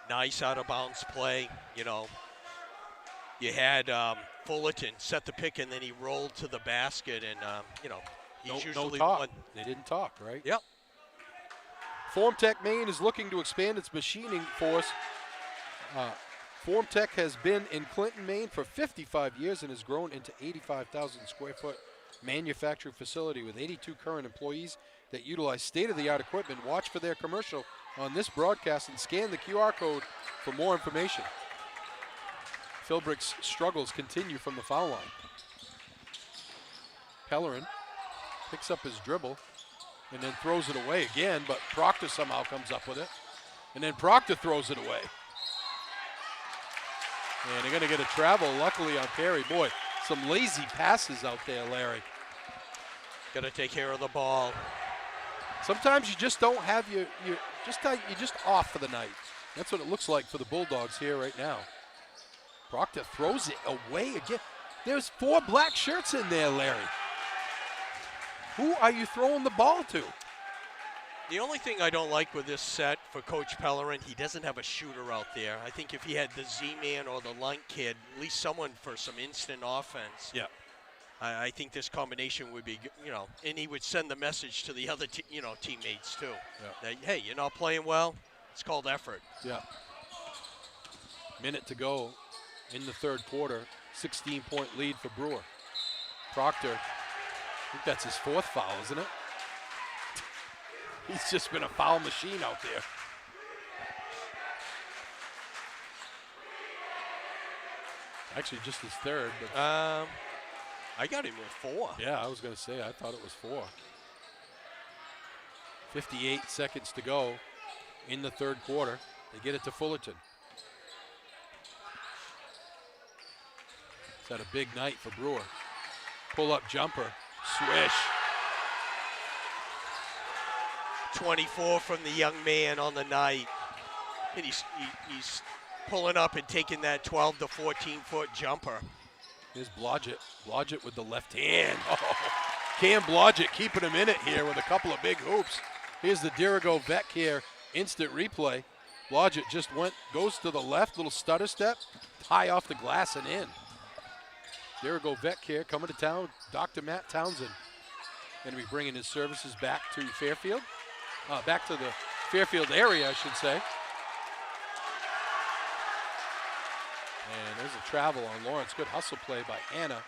Nice out-of-bounds play. You had Fullerton set the pick, and then he rolled to the basket, and, he's usually no talk. one. They didn't talk, right? Yep. Formtech Maine is looking to expand its machining force. Formtech has been in Clinton, Maine for 55 years and has grown into 85,000 square foot manufacturing facility with 82 current employees that utilize state-of-the-art equipment. Watch for their commercial on this broadcast and scan the QR code for more information. Philbrick's struggles continue from the foul line. Pellerin picks up his dribble and then throws it away again, but Proctor somehow comes up with it. And then Proctor throws it away. And they're going to get a travel, luckily, on Perry. Boy, some lazy passes out there, Larry. Got to take care of the ball. Sometimes you just don't have you're just off for the night. That's what it looks like for the Bulldogs here right now. Proctor throws it away again. There's 4 black shirts in there, Larry. Who are you throwing the ball to? The only thing I don't like with this set for Coach Pellerin, he doesn't have a shooter out there. I think if he had the Z-Man or the Lunt kid, at least someone for some instant offense. Yeah. I think this combination would be, and he would send the message to the other, teammates too. Yeah. That, hey, you're not playing well. It's called effort. Yeah. Minute to go in the third quarter. 16-point lead for Brewer. Proctor, I think that's his 4th foul, isn't it? He's just been a foul machine out there. Actually, just his 3rd. But I got him with 4. Yeah, I was going to say, I thought it was 4. 58 seconds to go in the third quarter. They get it to Fullerton. It's had a big night for Brewer. Pull-up jumper, swish. 24 from the young man on the night. And he's pulling up and taking that 12 to 14-foot jumper. Here's Blodgett. Blodgett with the left hand. Oh, Cam Blodgett keeping him in it here with a couple of big hoops. Here's the Dirigo Vet Care instant replay. Blodgett just goes to the left, little stutter step, high off the glass and in. Dirigo Vet Care coming to town. Dr. Matt Townsend going to be bringing his services back to Fairfield, back to the Fairfield area, I should say. And there's a travel on Lawrence. Good hustle play by Anna,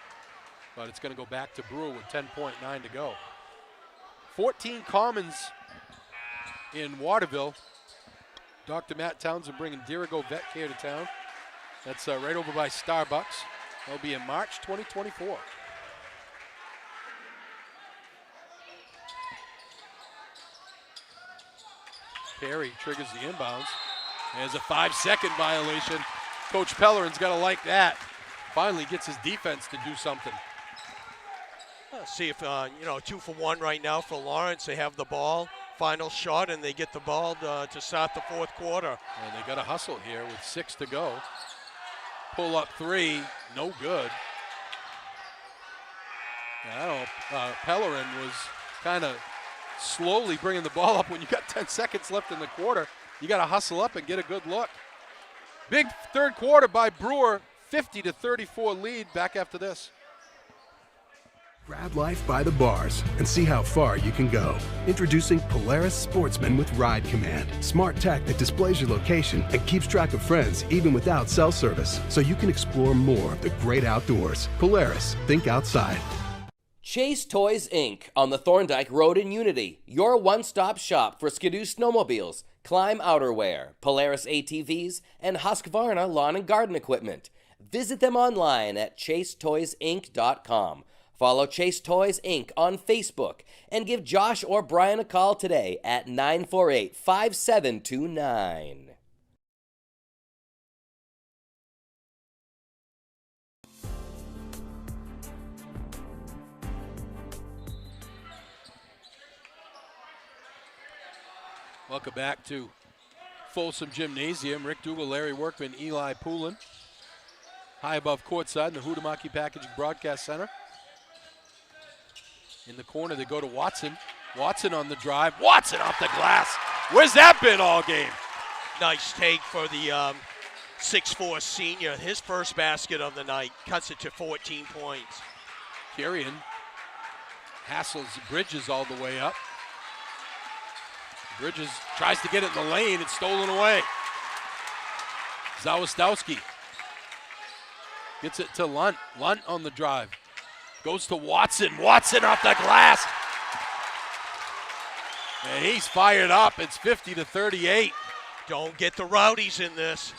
but it's going to go back to Brewer with 10.9 to go. 14 commons in Waterville. Dr. Matt Townsend bringing Dirigo Vet Care to town. That's right over by Starbucks. That'll be in March 2024. Perry triggers the inbounds. There's a 5-second violation. Coach Pellerin's got to like that. Finally gets his defense to do something. Let's see if, 2 for 1 right now for Lawrence. They have the ball, final shot, and they get the ball to start the fourth quarter. And they got a hustle here with 6 to go. Pull up 3, no good. I don't know, Pellerin was kind of slowly bringing the ball up. When you got 10 seconds left in the quarter, you got to hustle up and get a good look. Big third quarter by Brewer, 50-34 lead. Back after this. Grab life by the bars and see how far you can go. Introducing Polaris Sportsman with Ride Command. Smart tech that displays your location and keeps track of friends even without cell service, so you can explore more of the great outdoors. Polaris, think outside. Chase Toys Inc. on the Thorndike Road in Unity. Your one-stop shop for Skidoo snowmobiles, Climb outerwear, Polaris ATVs, and Husqvarna lawn and garden equipment. Visit them online at chasetoysinc.com. Follow Chase Toys Inc. on Facebook and give Josh or Brian a call today at 948-5729. Welcome back to Folsom Gymnasium. Rick Dougal, Larry Workman, Eli Poulin. High above courtside in the Hudamaki Packaging Broadcast Center. In the corner, they go to Watson. Watson on the drive. Watson off the glass. Where's that been all game? Nice take for the 6'4" senior. His first basket of the night cuts it to 14 points. Carrion hassles Bridges all the way up. Bridges tries to get it in the lane. It's stolen away. Zawistowski gets it to Lunt. Lunt on the drive. Goes to Watson. Watson off the glass. And he's fired up. It's 50-38. Don't get the Rowdies in this.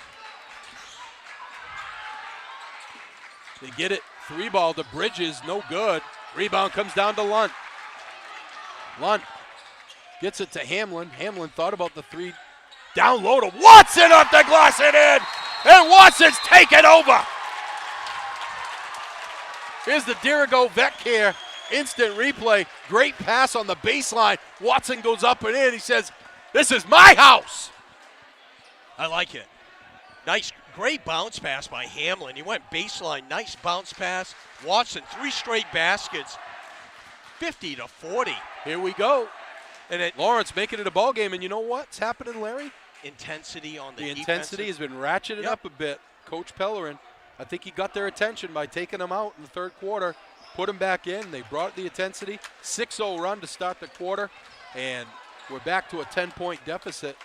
They get it. 3-ball to Bridges. No good. Rebound comes down to Lunt. Lunt gets it to Hamlin. Hamlin thought about the 3. Down low to Watson off the glass and in. And Watson's taken over. Here's the Dirigo Vet Care instant replay. Great pass on the baseline. Watson goes up and in. He says, "This is my house." I like it. Nice, great bounce pass by Hamlin. He went baseline. Nice bounce pass. Watson, 3 straight baskets. 50-40. Here we go. And Lawrence making it a ball game. And you know what's happening, Larry? Intensity on the intensity has been ratcheted up a bit. Coach Pellerin, I think he got their attention by taking them out in the third quarter, put them back in. They brought the intensity. 6-0 run to start the quarter, and we're back to a 10-point deficit.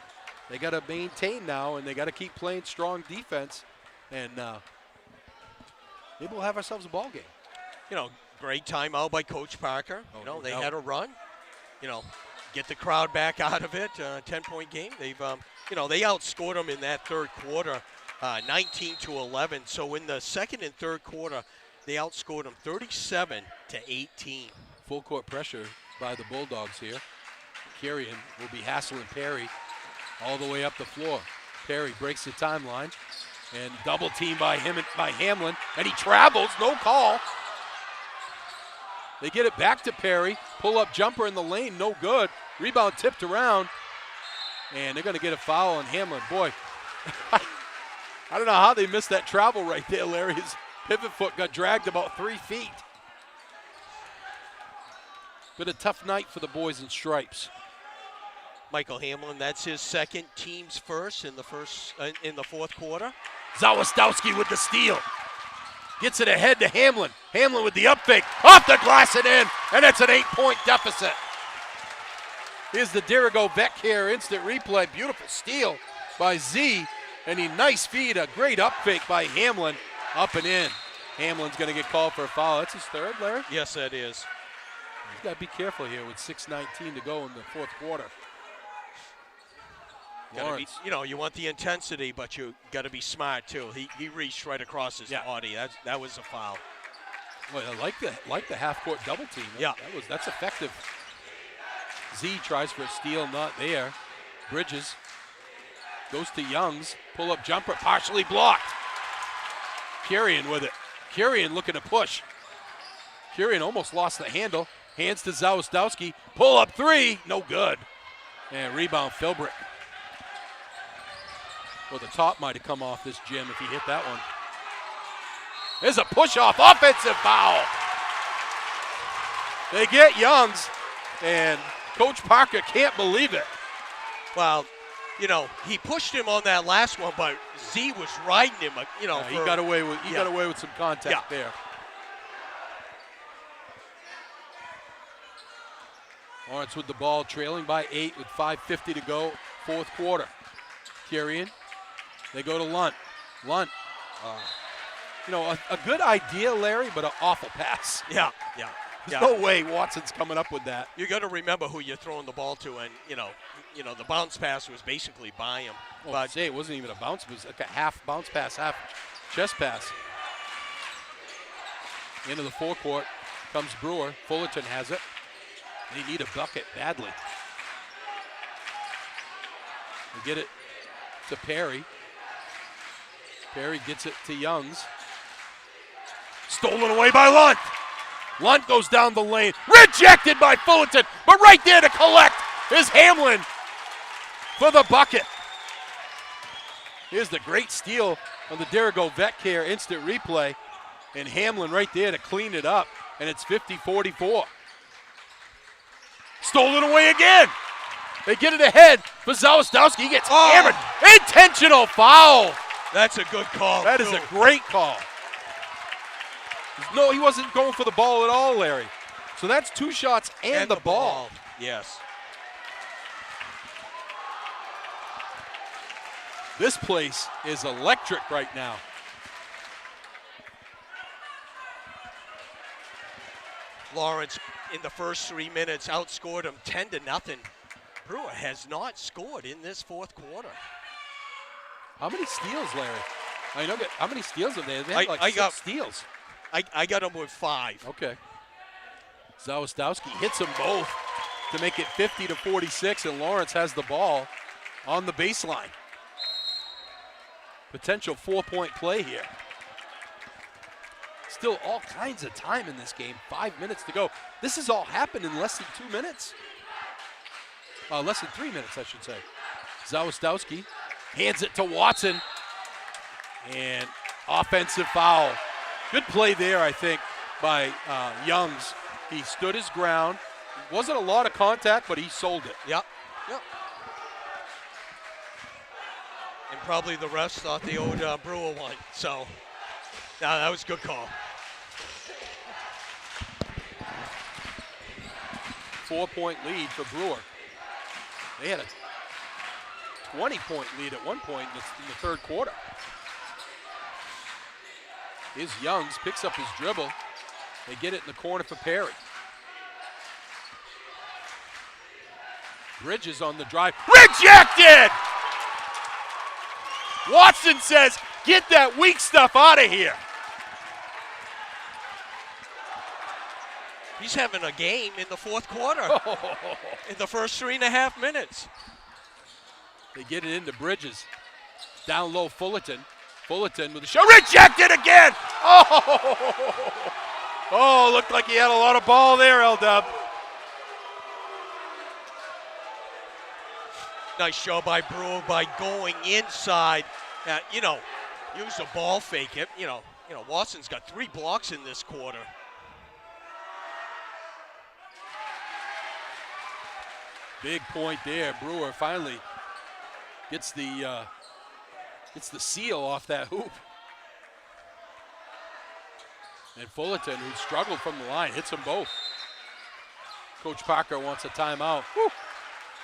They got to maintain now, and they got to keep playing strong defense, and maybe we'll have ourselves a ball game. Great timeout by Coach Parker. They had a run. Get the crowd back out of it. 10-point game. They've, they outscored them in that third quarter. 19-11. So in the second and third quarter, they outscored them 37-18. Full court pressure by the Bulldogs here. Carrion will be hassling Perry all the way up the floor. Perry breaks the timeline and double team by Hamlin, and he travels, no call. They get it back to Perry. Pull up jumper in the lane, no good. Rebound tipped around, and they're going to get a foul on Hamlin. Boy, I don't know how they missed that travel right there, Larry. His pivot foot got dragged about 3 feet. Been a tough night for the boys in stripes. Michael Hamlin, that's his second, team's first in the fourth quarter. Zawistowski with the steal. Gets it ahead to Hamlin. Hamlin with the up fake. Off the glass and in. And it's an 8-point deficit. Here's the Dirigo Vetcare instant replay. Beautiful steal by Z. And a nice feed, a great up fake by Hamlin. Up and in. Hamlin's going to get called for a foul. That's his third, Larry? Yes, that is. He's got to be careful here with 6:19 to go in the fourth quarter. You want the intensity, but you got to be smart too. He reached right across his body. That was a foul. Well, I like the half-court double team. Yeah, that's effective. Z tries for a steal, not there. Bridges goes to Youngs. Pull-up jumper, partially blocked. Kyrian with it. Kyrian looking to push. Kyrian almost lost the handle. Hands to Zawistowski. Pull-up three, no good. And rebound, Philbrick. Well, the top might have come off this gym if he hit that one. There's a push-off, offensive foul. They get Youngs, and Coach Parker can't believe it. Well, he pushed him on that last one, but Z was riding him. He got away with some contact there. Lawrence with the ball, trailing by 8 with 5:50 to go, fourth quarter. Kyrian. They go to Lunt. Lunt, a good idea, Larry, but an awful pass. Yeah. There's no way Watson's coming up with that. You got to remember who you're throwing the ball to, and the bounce pass was basically by him. But it wasn't even a bounce; it was like a half bounce pass, half chest pass. Into the forecourt comes Brewer. Fullerton has it. They need a bucket badly. They get it to Perry. Perry gets it to Youngs. Stolen away by Lunt. Lunt goes down the lane. Rejected by Fullerton, but right there to collect is Hamlin for the bucket. Here's the great steal on the Dirigo Vetcare instant replay. And Hamlin right there to clean it up. And it's 50-44. Stolen away again. They get it ahead for Zawistowski. He gets hammered. Intentional foul. That's a good call. That is a great call. No, he wasn't going for the ball at all, Larry. So that's 2 shots and the ball. Yes. This place is electric right now. Lawrence, in the first 3 minutes, outscored him 10-0. Brewer has not scored in this fourth quarter. How many steals, Larry? How many steals have they? They had like 6 steals. I got him with 5. Okay. Zawistowski hits them both to make it 50-46, and Lawrence has the ball on the baseline. Potential 4-point play here. Still all kinds of time in this game. 5 minutes to go. This has all happened in less than 2 minutes. Less than 3 minutes, I should say. Zawistowski hands it to Watson. And offensive foul. Good play there, I think, by Youngs. He stood his ground. Wasn't a lot of contact, but he sold it. Yep. And probably the refs thought the old Brewer one. So, that was a good call. 4-point lead for Brewer. They had a 20-point lead at one point in the third quarter. Here's Youngs, picks up his dribble. They get it in the corner for Perry. Bridges on the drive. Rejected! Watson says, get that weak stuff out of here. He's having a game in the fourth quarter. In the first 3.5 minutes. They get it into Bridges. Down low, Fullerton. Fullerton with a shot. Rejected again! Oh, looked like he had a lot of ball there, L-Dub. Nice show by Brewer by going inside. Use a ball fake. Watson's got 3 blocks in this quarter. Big point there. Brewer finally gets the seal off that hoop. And Fullerton, who struggled from the line, hits them both. Coach Parker wants a timeout. Woo.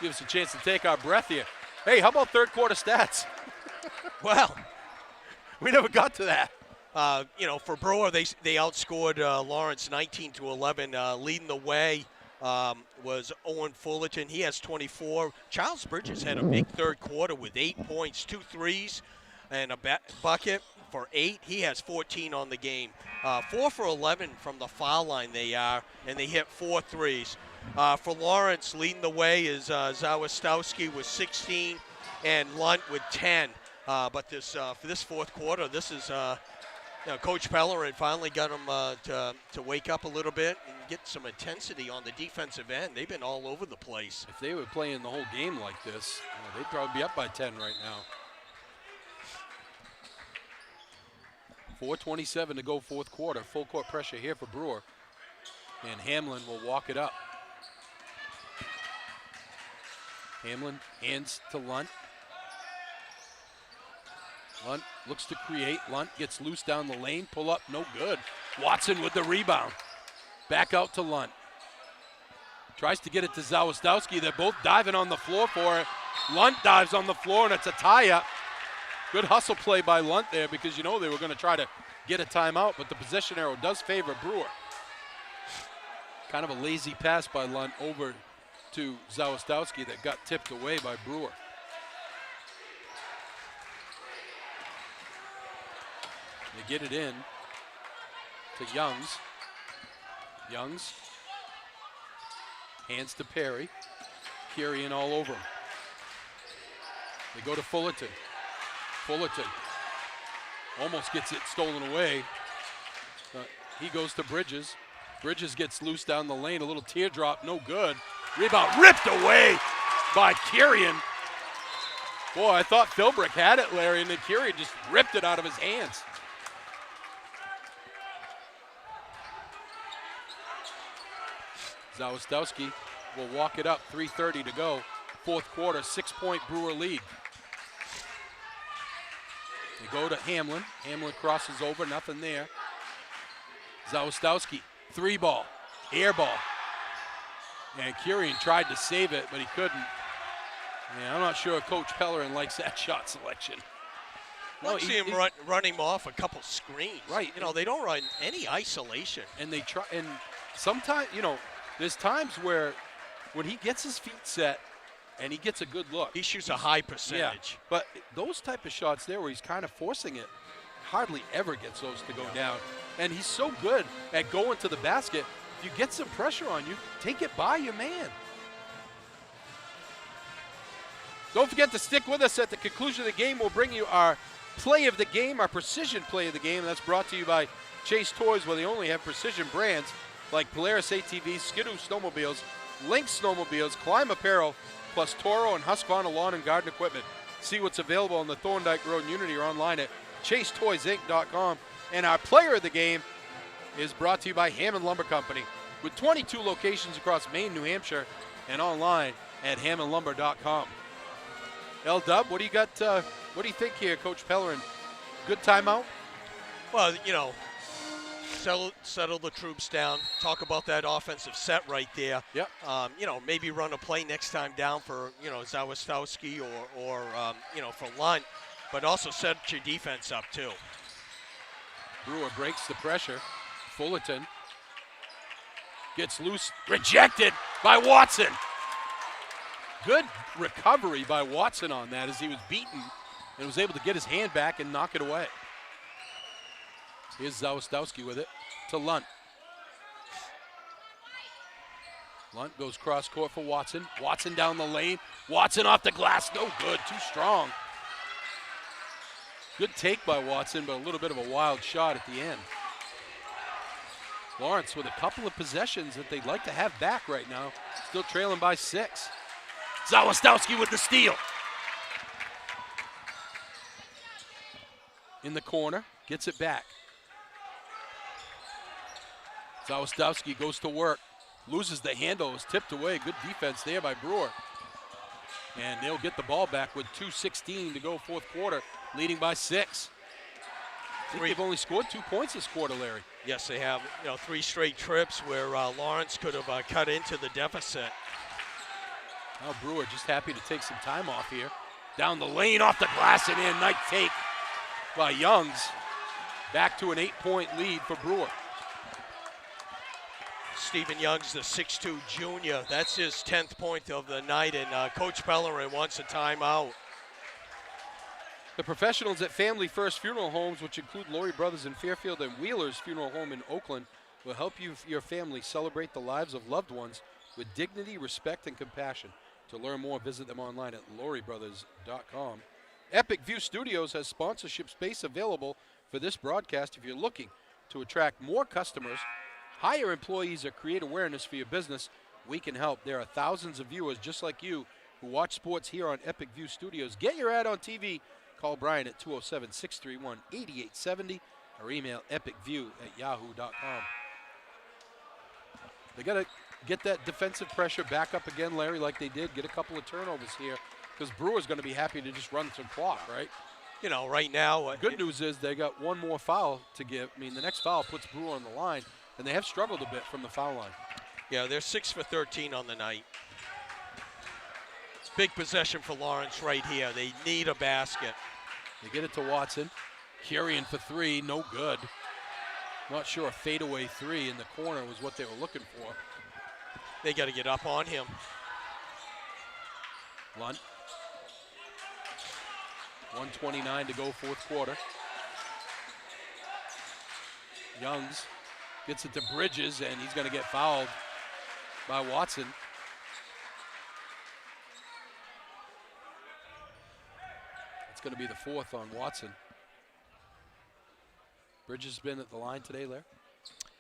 Give us a chance to take our breath here. Hey, how about third quarter stats? Well, we never got to that. For Brewer, they outscored Lawrence 19-11. Leading the way was Owen Fullerton. He has 24. Charles Bridges had a big third quarter with 8 points, 2 threes, and a bucket for 8. He has 14 on the game. 4 for 11 from the foul line they are, and they hit 4 threes. For Lawrence, leading the way is Zawistowski with 16 and Lunt with 10. But for this fourth quarter, this is Coach Pellerin finally got them to wake up a little bit and get some intensity on the defensive end. They've been all over the place. If they were playing the whole game like this, they'd probably be up by 10 right now. 4:27 to go fourth quarter. Full court pressure here for Brewer. And Hamlin will walk it up. Hamlin hands to Lunt. Lunt looks to create. Lunt gets loose down the lane. Pull up, no good. Watson with the rebound. Back out to Lunt. Tries to get it to Zawistowski. They're both diving on the floor for it. Lunt dives on the floor, and it's a tie-up. Good hustle play by Lunt there because they were going to try to get a timeout, but the possession arrow does favor Brewer. Kind of a lazy pass by Lunt over to Zawistowski that got tipped away by Brewer. They get it in to Youngs. Youngs hands to Perry. Carrying all over him. They go to Fullerton. Fullerton almost gets it stolen away. He goes to Bridges. Bridges gets loose down the lane. A little teardrop, no good. Rebound ripped away by Kirian. Boy, I thought Philbrick had it, Larry, and then Kirian just ripped it out of his hands. Zawistowski will walk it up, 3:30 to go. Fourth quarter, 6-point Brewer lead. They go to Hamlin. Hamlin crosses over, nothing there. Zawistowski, 3-ball, air ball. And Kirian tried to save it, but he couldn't. Yeah, I'm not sure Coach Pellerin likes that shot selection. I see him run him off a couple screens. Right. They don't run any isolation. And they try, and sometimes, there's times where when he gets his feet set and he gets a good look. He shoots a high percentage. Yeah, but those type of shots there where he's kind of forcing it, hardly ever gets those to go down. And he's so good at going to the basket. If you get some pressure on you, take it by your man. Don't forget to stick with us. At the conclusion of the game, we'll bring you our play of the game, our precision play of the game. That's brought to you by Chase Toys, where they only have precision brands like Polaris ATVs, Skidoo snowmobiles, Lynx snowmobiles, Climb apparel, plus Toro and Husqvarna lawn and garden equipment. See what's available on the Thorndike Road in Unity or online at ChaseToysInc.com. And our player of the game is brought to you by Hammond Lumber Company, with 22 locations across Maine, New Hampshire, and online at HammondLumber.com. L-Dub, what do you got? What do you think here, Coach Pellerin? Good timeout? Well, settle the troops down. Talk about that offensive set right there. Yep. Maybe run a play next time down for Zawistowski or for Lunt, but also set your defense up too. Brewer breaks the pressure. Fullerton gets loose, rejected by Watson. Good recovery by Watson on that as he was beaten and was able to get his hand back and knock it away. Here's Zawistowski with it to Lunt. Lunt goes cross court for Watson. Watson down the lane. Watson off the glass, no good, too strong. Good take by Watson, but a little bit of a wild shot at the end. Lawrence with a couple of possessions that they'd like to have back right now. Still trailing by 6. Zawistowski with the steal. In the corner, gets it back. Zawistowski goes to work, loses the handle, is tipped away. Good defense there by Brewer. And they'll get the ball back with 2:16 to go fourth quarter, leading by 6. I think they've only scored 2 points this quarter, Larry. Yes, they have. 3 straight trips where Lawrence could have cut into the deficit. Now Brewer just happy to take some time off here. Down the lane, off the glass and in. Nice take by Youngs. Back to an 8-point lead for Brewer. Stephen Young's the 6'2 junior. That's his 10th point of the night, and Coach Bellerin wants a timeout. The professionals at Family First Funeral Homes, which include Laurie Brothers in Fairfield and Wheeler's Funeral Home in Oakland, will help your family celebrate the lives of loved ones with dignity, respect, and compassion. To learn more, visit them online at lauriebrothers.com. Epic View Studios has sponsorship space available for this broadcast. If you're looking to attract more customers, hire employees, or create awareness for your business, we can help. There are thousands of viewers just like you who watch sports here on Epic View Studios. Get your ad on TV. Call Brian at 207-631-8870 or email epicview@yahoo.com. They got to get that defensive pressure back up again, Larry, like they did. Get a couple of turnovers here because Brewer's going to be happy to just run some clock, right? Right now. Good news is they got one more foul to give. I mean, the next foul puts Brewer on the line, and they have struggled a bit from the foul line. Yeah, they're 6 for 13 on the night. It's big possession for Lawrence right here. They need a basket. They get it to Watson. Curian for 3, no good. Not sure a fadeaway 3 in the corner was what they were looking for. They got to get up on him. Lunt. 1:29 to go fourth quarter. Youngs gets it to Bridges, and he's going to get fouled by Watson. It's going to be the 4th on Watson. Bridges been at the line today, Larry?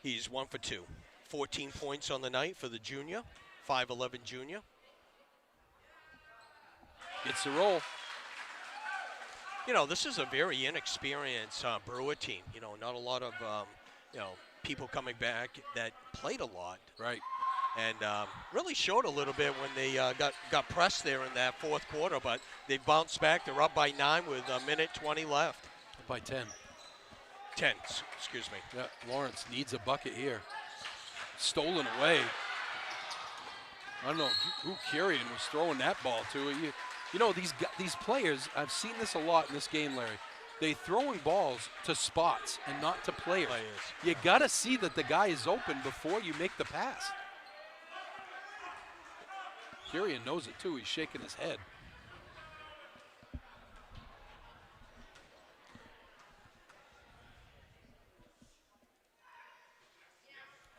He's 1 for 2. 14 points on the night for the junior, 5'11 junior. Gets the roll. This is a very inexperienced Brewer team. Not a lot of, people coming back that played a lot. Right. And really showed a little bit when they got pressed there in that fourth quarter, but they bounced back. They're up by 9 with 1:20 left. Up by 10. 10, excuse me. Yeah, Lawrence needs a bucket here. Stolen away. I don't know who Curian was throwing that ball to. These players, I've seen this a lot in this game, Larry. They throwing balls to spots and not to players. You got to see that the guy is open before you make the pass. Curian knows it too. He's shaking his head.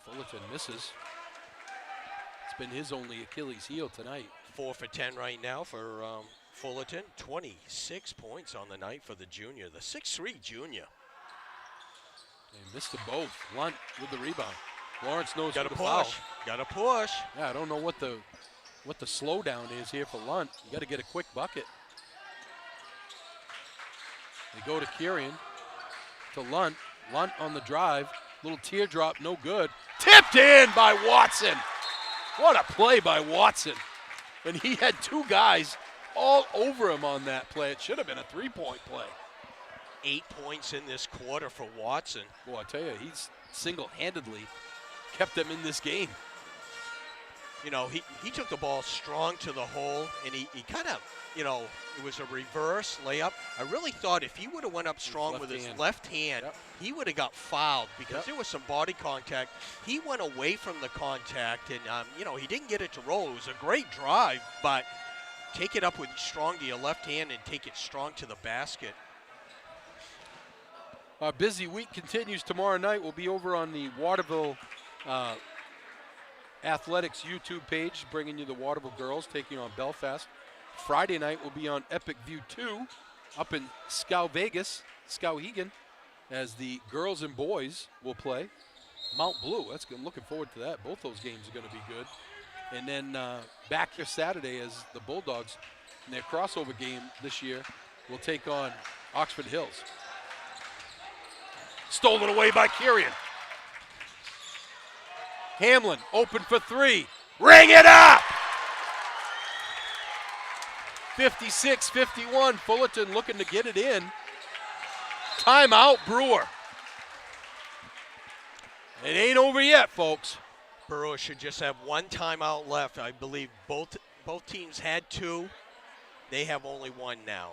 Fullerton misses. It's been his only Achilles heel tonight. 4 for 10 right now for Fullerton. 26 points on the night for the junior, the 6'3 junior. They missed them both. Lunt with the rebound. Lawrence knows Got to who to push. foul. Got to push. Yeah, I don't know what the slowdown is here for Lunt. You got to get a quick bucket. They go to Curian, to Lunt. Lunt on the drive. Little teardrop, no good. Tipped in by Watson. What a play by Watson. And he had 2 guys all over him on that play. It should have been a 3-point play. 8 points in this quarter for Watson. Well, I tell you, he's single-handedly kept them in this game. He took the ball strong to the hole, and he kind of, it was a reverse layup. I really thought if he would have went up strong with his left hand, he would have got fouled because there was some body contact. He went away from the contact, and, he didn't get it to roll. It was a great drive, but take it up with strong to your left hand and take it strong to the basket. Our busy week continues tomorrow night. We'll be over on the Waterville Athletics YouTube page, bringing you the Waterville girls taking on Belfast. Friday night will be on Epic View 2 up in Skowhegan, as the girls and boys will play Mount Blue. I'm looking forward to that. Both those games are going to be good. And then back here Saturday as the Bulldogs in their crossover game this year will take on Oxford Hills. Stolen away by Kirian. Hamlin open for three. Ring it up! 56-51. Fullerton looking to get it in. Timeout, Brewer. It ain't over yet, folks. Brewer should just have one timeout left. I believe both teams had two. They have only one now.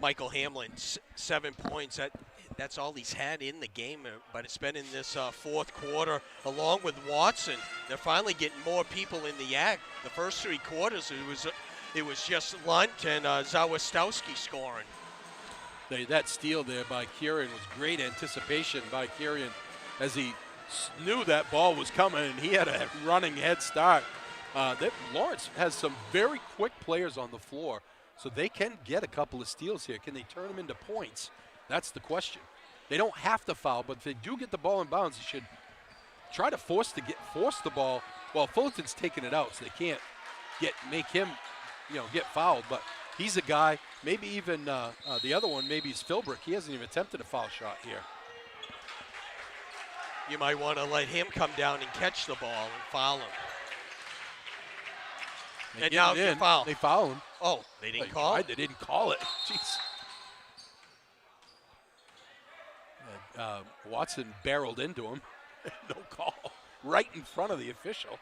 Michael Hamlin, 7 points. That's all he's had in the game, but it's been in this fourth quarter along with Watson. They're finally getting more people in the act. The first 3 quarters, it was just Lunt and Zawistowski scoring. That steal there by Kirian was great anticipation by Kirian as he knew that ball was coming, and he had a running head start. Lawrence has some very quick players on the floor, so they can get a couple of steals here. Can they turn them into points? That's the question. They don't have to foul, but if they do get the ball in bounds, they should try to force the ball. Well, Fullerton's taking it out, so they can't make him, get fouled. But he's a guy. Maybe even the other one, maybe is Philbrick. He hasn't even attempted a foul shot here. You might want to let him come down and catch the ball and foul him. And now it's a foul. They foul him. Oh, they didn't call it? They didn't call it. Jeez. Watson barreled into him. No call. Right in front of the official.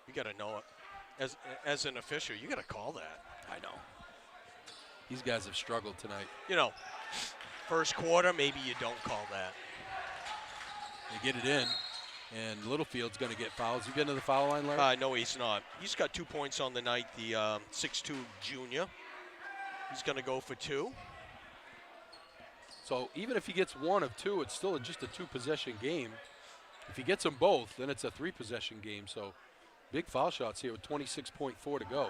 You got to know it. As an official, you got to call that. I know. These guys have struggled tonight. First quarter, maybe you don't call that. They get it in, and Littlefield's going to get fouls. You getting to the foul line, Larry? No, he's not. He's got 2 points on the night, the 6'2 junior. He's going to go for 2. So even if he gets 1 of 2, it's still just a 2-possession game. If he gets them both, then it's a 3-possession game. So big foul shots here with 26.4 to go.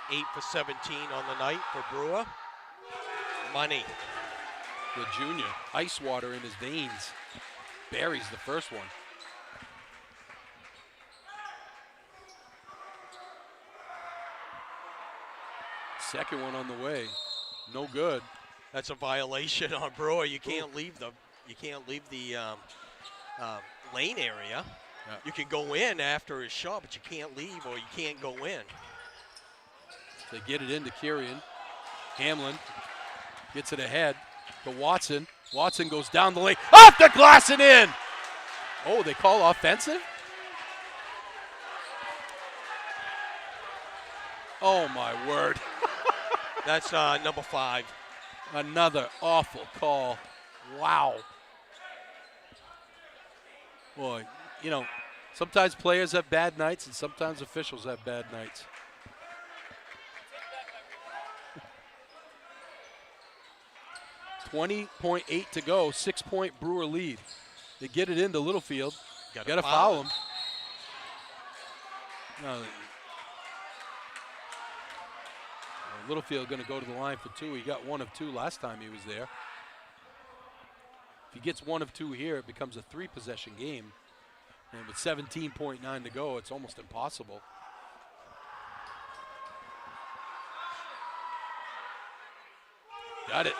8 for 17 on the night for Brewer. Money. The junior, ice water in his veins. Buries the first one. Second one on the way. No good. That's a violation on Brewer. You can't leave the lane area. Yeah. You can go in after his shot, but you can't leave or you can't go in. They get it into Kirian. Hamlin gets it ahead to Watson. Watson goes down the lane. Off the glass and in! Oh, they call offensive? Oh, my word. That's number 5. Another awful call. Wow. Boy, sometimes players have bad nights and sometimes officials have bad nights. .8 to go, 6-point Brewer lead. They get it into Littlefield. Got to foul him. No, Littlefield going to go to the line for 2. He got 1 of 2 last time he was there. If he gets 1 of 2 here, it becomes a 3-possession game. And with 17.9 to go, it's almost impossible. Got it.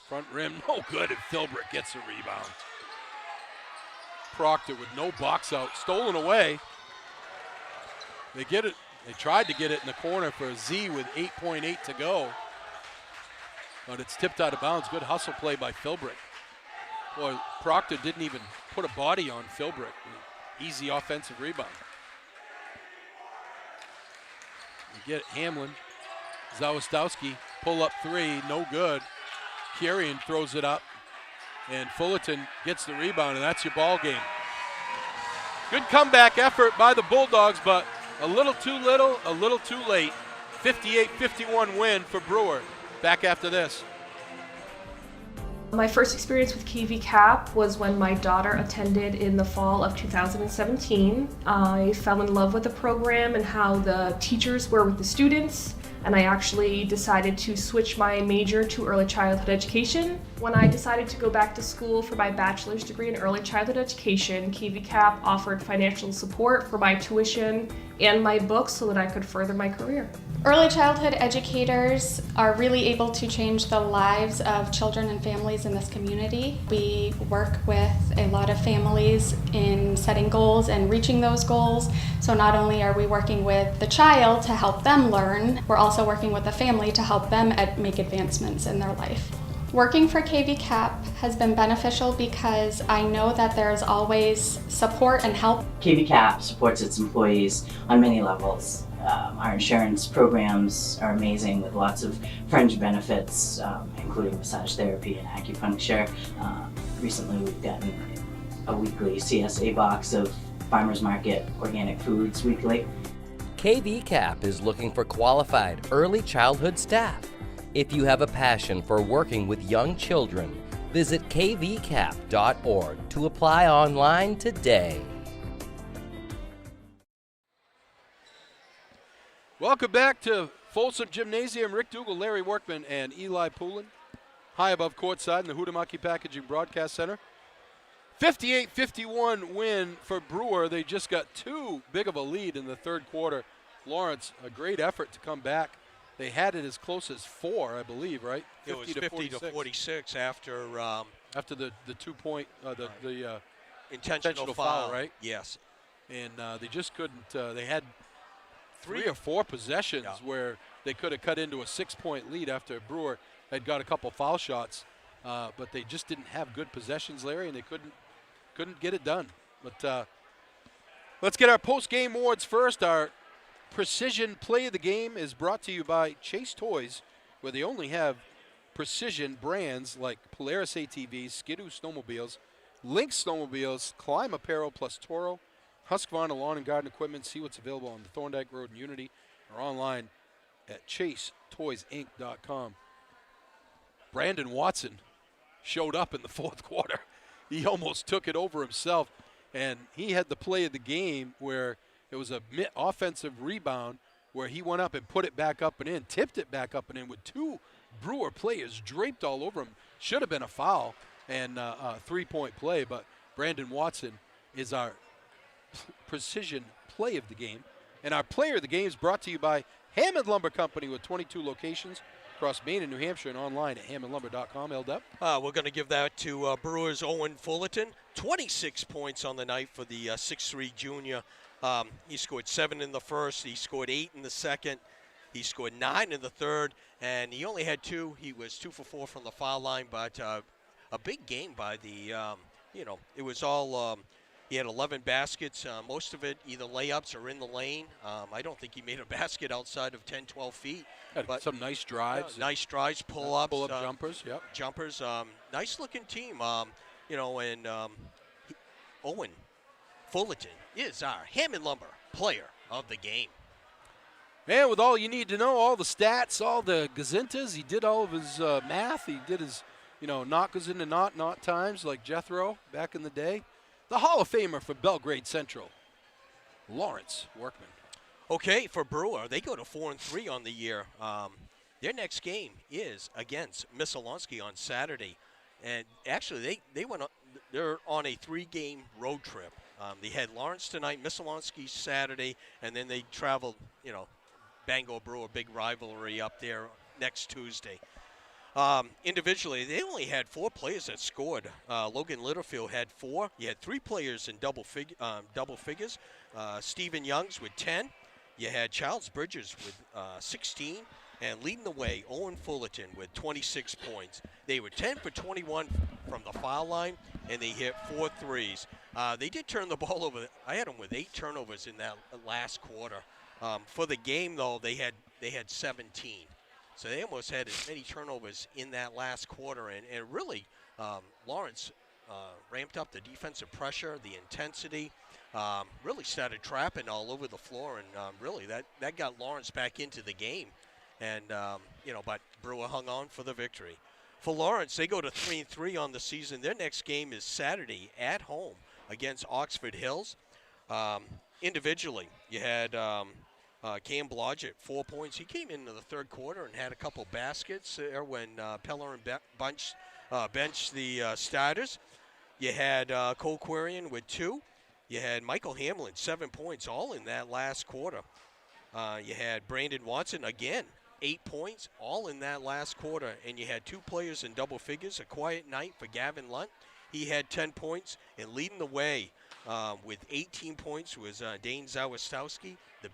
Front rim, no good, and Philbrick gets a rebound. Proctor with no box out, stolen away. They get it. They tried to get it in the corner for a Z with 8.8 to go. But it's tipped out of bounds. Good hustle play by Philbrick. Boy, Proctor didn't even put a body on Philbrick. Easy offensive rebound. You get Hamlin. Zawistowski, pull up 3, no good. Kirian throws it up, and Fullerton gets the rebound, and that's your ball game. Good comeback effort by the Bulldogs, but a little too little, a little too late. 58-51 win for Brewer. Back after this. My first experience with KV CAP was when my daughter attended in the fall of 2017. I fell in love with the program and how the teachers were with the students, and I actually decided to switch my major to early childhood education. When I decided to go back to school for my bachelor's degree in early childhood education, KV CAP offered financial support for my tuition and my books so that I could further my career. Early childhood educators are really able to change the lives of children and families in this community. We work with a lot of families in setting goals and reaching those goals. So not only are we working with the child to help them learn, we're also working with the family to help them make advancements in their life. Working for KV CAP has been beneficial because I know that there's always support and help. KV CAP supports its employees on many levels. Our insurance programs are amazing with lots of fringe benefits, including massage therapy and acupuncture. Recently we've gotten a weekly CSA box of Farmers Market organic foods weekly. KV CAP is looking for qualified early childhood staff. If you have a passion for working with young children, visit kvcap.org to apply online today. Welcome back to Folsom Gymnasium. Rick Dougal, Larry Workman, and Eli Poulin. High above courtside in the Huhtamaki Packaging Broadcast Center. 58-51 win for Brewer. They just got too big of a lead in the third quarter. Lawrence, a great effort to come back. They had it as close as 4, I believe, right? It was 50 to 46 after the 2-point the intentional foul, right? Yes. And they just couldn't. They had 3 or 4 possessions where they could have cut into a 6-point lead after Brewer had got a couple foul shots, but they just didn't have good possessions, Larry, and they couldn't get it done. But let's get our post-game awards first. Our Precision Play of the Game is brought to you by Chase Toys, where they only have precision brands like Polaris ATVs, Skidoo snowmobiles, Lynx snowmobiles, Climb Apparel plus Toro, Husqvarna Lawn and Garden Equipment. See what's available on the Thorndike Road in Unity or online at chasetoysinc.com. Brandon Watson showed up in the fourth quarter. He almost took it over himself, and he had the play of the game where it was a offensive rebound where he went up and put it back up and in, tipped it back up and in with 2 Brewer players draped all over him. Should have been a foul and a 3-point play, but Brandon Watson is our precision play of the game. And our player of the game is brought to you by Hammond Lumber Company with 22 locations across Maine and New Hampshire and online at hammondlumber.com. Eldep. We're going to give that to Brewers' Owen Fullerton. 26 points on the night for the 6'3 junior. He scored 7 in the first. He scored 8 in the second. He scored 9 in the third. And he only had 2. He was 2 for 4 from the foul line. But a big game by the, it was all, he had 11 baskets. Most of it either layups or in the lane. I don't think he made a basket outside of 10, 12 feet. But some nice drives. Nice drives, pull-ups. Pull-up jumpers, yep. Jumpers. Nice-looking team. And Owen Fullerton is our Hammond Lumber player of the game. And with all you need to know, all the stats, all the gazintas, he did all of his math. He did his, not goes into not times like Jethro back in the day. The Hall of Famer for Belgrade Central, Lawrence Workman. Okay, for Brewer, they go to 4-3 on the year. Their next game is against Missolonsky on Saturday. And actually, they're on a 3-game road trip. They had Lawrence tonight, Missolonsky Saturday, and then they traveled, Bangor Brewer, big rivalry up there next Tuesday. Individually, they only had 4 players that scored. Logan Litterfield had 4. You had 3 players in double figures. Stephen Youngs with 10. You had Charles Bridges with 16. And leading the way, Owen Fullerton with 26 points. They were 10 for 21 from the foul line, and they hit 4 threes. They did turn the ball over. I had them with 8 turnovers in that last quarter. For the game, though, they had 17. So they almost had as many turnovers in that last quarter. And really, Lawrence ramped up the defensive pressure, the intensity, really started trapping all over the floor. And really, that got Lawrence back into the game. And, but Brewer hung on for the victory. For Lawrence, they go to 3-3 on the season. Their next game is Saturday at home against Oxford Hills. Individually, you had Cam Blodgett, 4 points. He came into the third quarter and had a couple baskets there when Peller and benched the starters. You had Cole Quirian with 2. You had Michael Hamlin, 7 points, all in that last quarter. You had Brandon Watson, again, 8 points, all in that last quarter. And you had 2 players in double figures, a quiet night for Gavin Lunt. He had 10 points, and leading the way with 18 points was Dane Zawistowski, the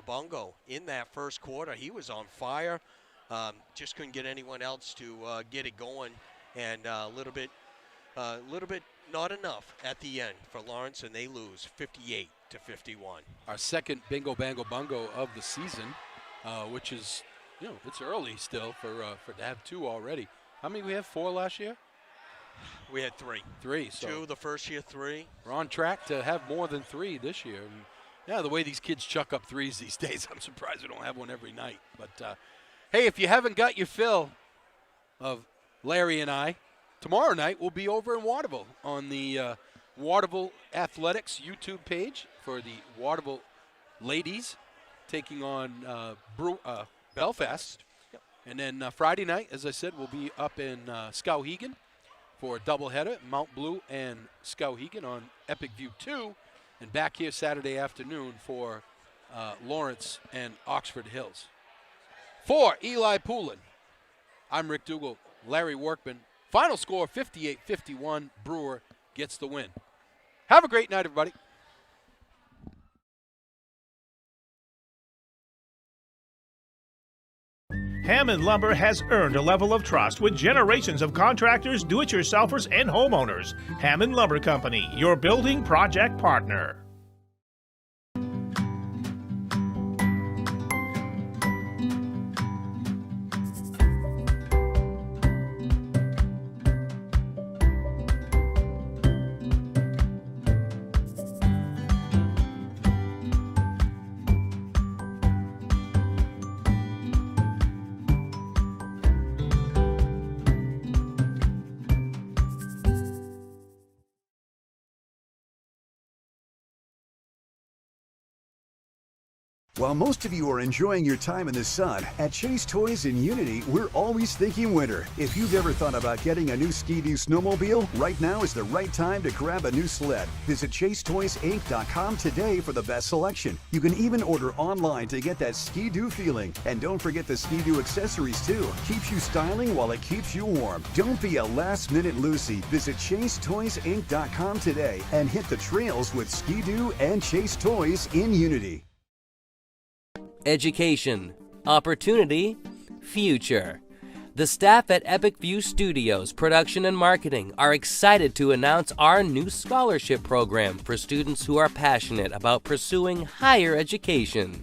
bongo in that first quarter. He was on fire. Just couldn't get anyone else to get it going, and a little bit not enough at the end for Lawrence, and they lose 58-51. Our second bingo bango bungo of the season, which is, it's early still for to have 2 already. How many we have? 4 last year? We had 3. 3. So 2 the first year, 3. We're on track to have more than 3 this year. And yeah, the way these kids chuck up threes these days, I'm surprised we don't have one every night. But hey, if you haven't got your fill of Larry and I, tomorrow night we'll be over in Waterville on the Waterville Athletics YouTube page for the Waterville ladies taking on Belfast. Yep. And then Friday night, as I said, we'll be up in Skowhegan for a doubleheader, Mount Blue and Skowhegan on Epic View 2, and back here Saturday afternoon for Lawrence and Oxford Hills. For Eli Poulin, I'm Rick Dougal, Larry Workman. Final score 58-51. Brewer gets the win. Have a great night, everybody. Hammond Lumber has earned a level of trust with generations of contractors, do-it-yourselfers, and homeowners. Hammond Lumber Company, your building project partner. While most of you are enjoying your time in the sun, at Chase Toys in Unity, we're always thinking winter. If you've ever thought about getting a new Ski-Doo snowmobile, right now is the right time to grab a new sled. Visit ChaseToysInc.com today for the best selection. You can even order online to get that Ski-Doo feeling. And don't forget the Ski-Doo accessories too. Keeps you styling while it keeps you warm. Don't be a last-minute Lucy. Visit ChaseToysInc.com today and hit the trails with Ski-Doo and Chase Toys in Unity. Education, opportunity, future. The staff at Epic View Studios, Production and Marketing are excited to announce our new scholarship program for students who are passionate about pursuing higher education.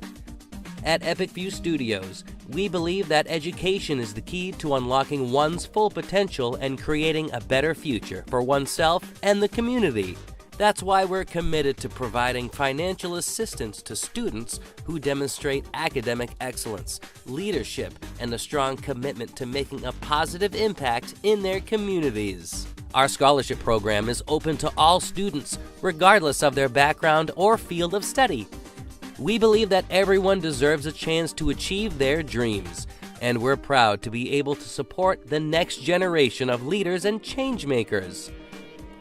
At Epic View Studios, we believe that education is the key to unlocking one's full potential and creating a better future for oneself and the community. That's why we're committed to providing financial assistance to students who demonstrate academic excellence, leadership, and a strong commitment to making a positive impact in their communities. Our scholarship program is open to all students, regardless of their background or field of study. We believe that everyone deserves a chance to achieve their dreams, and we're proud to be able to support the next generation of leaders and changemakers.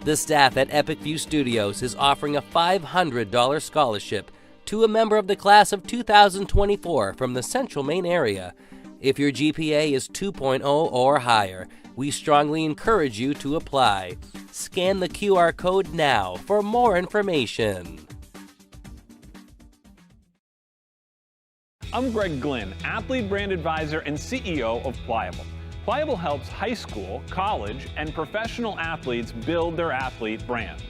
The staff at Epic View Studios is offering a $500 scholarship to a member of the class of 2024 from the Central Maine area. If your GPA is 2.0 or higher, we strongly encourage you to apply. Scan the QR code now for more information. I'm Greg Glynn, Athlete Brand Advisor and CEO of Pliable. Pliable helps high school, college, and professional athletes build their athlete brand.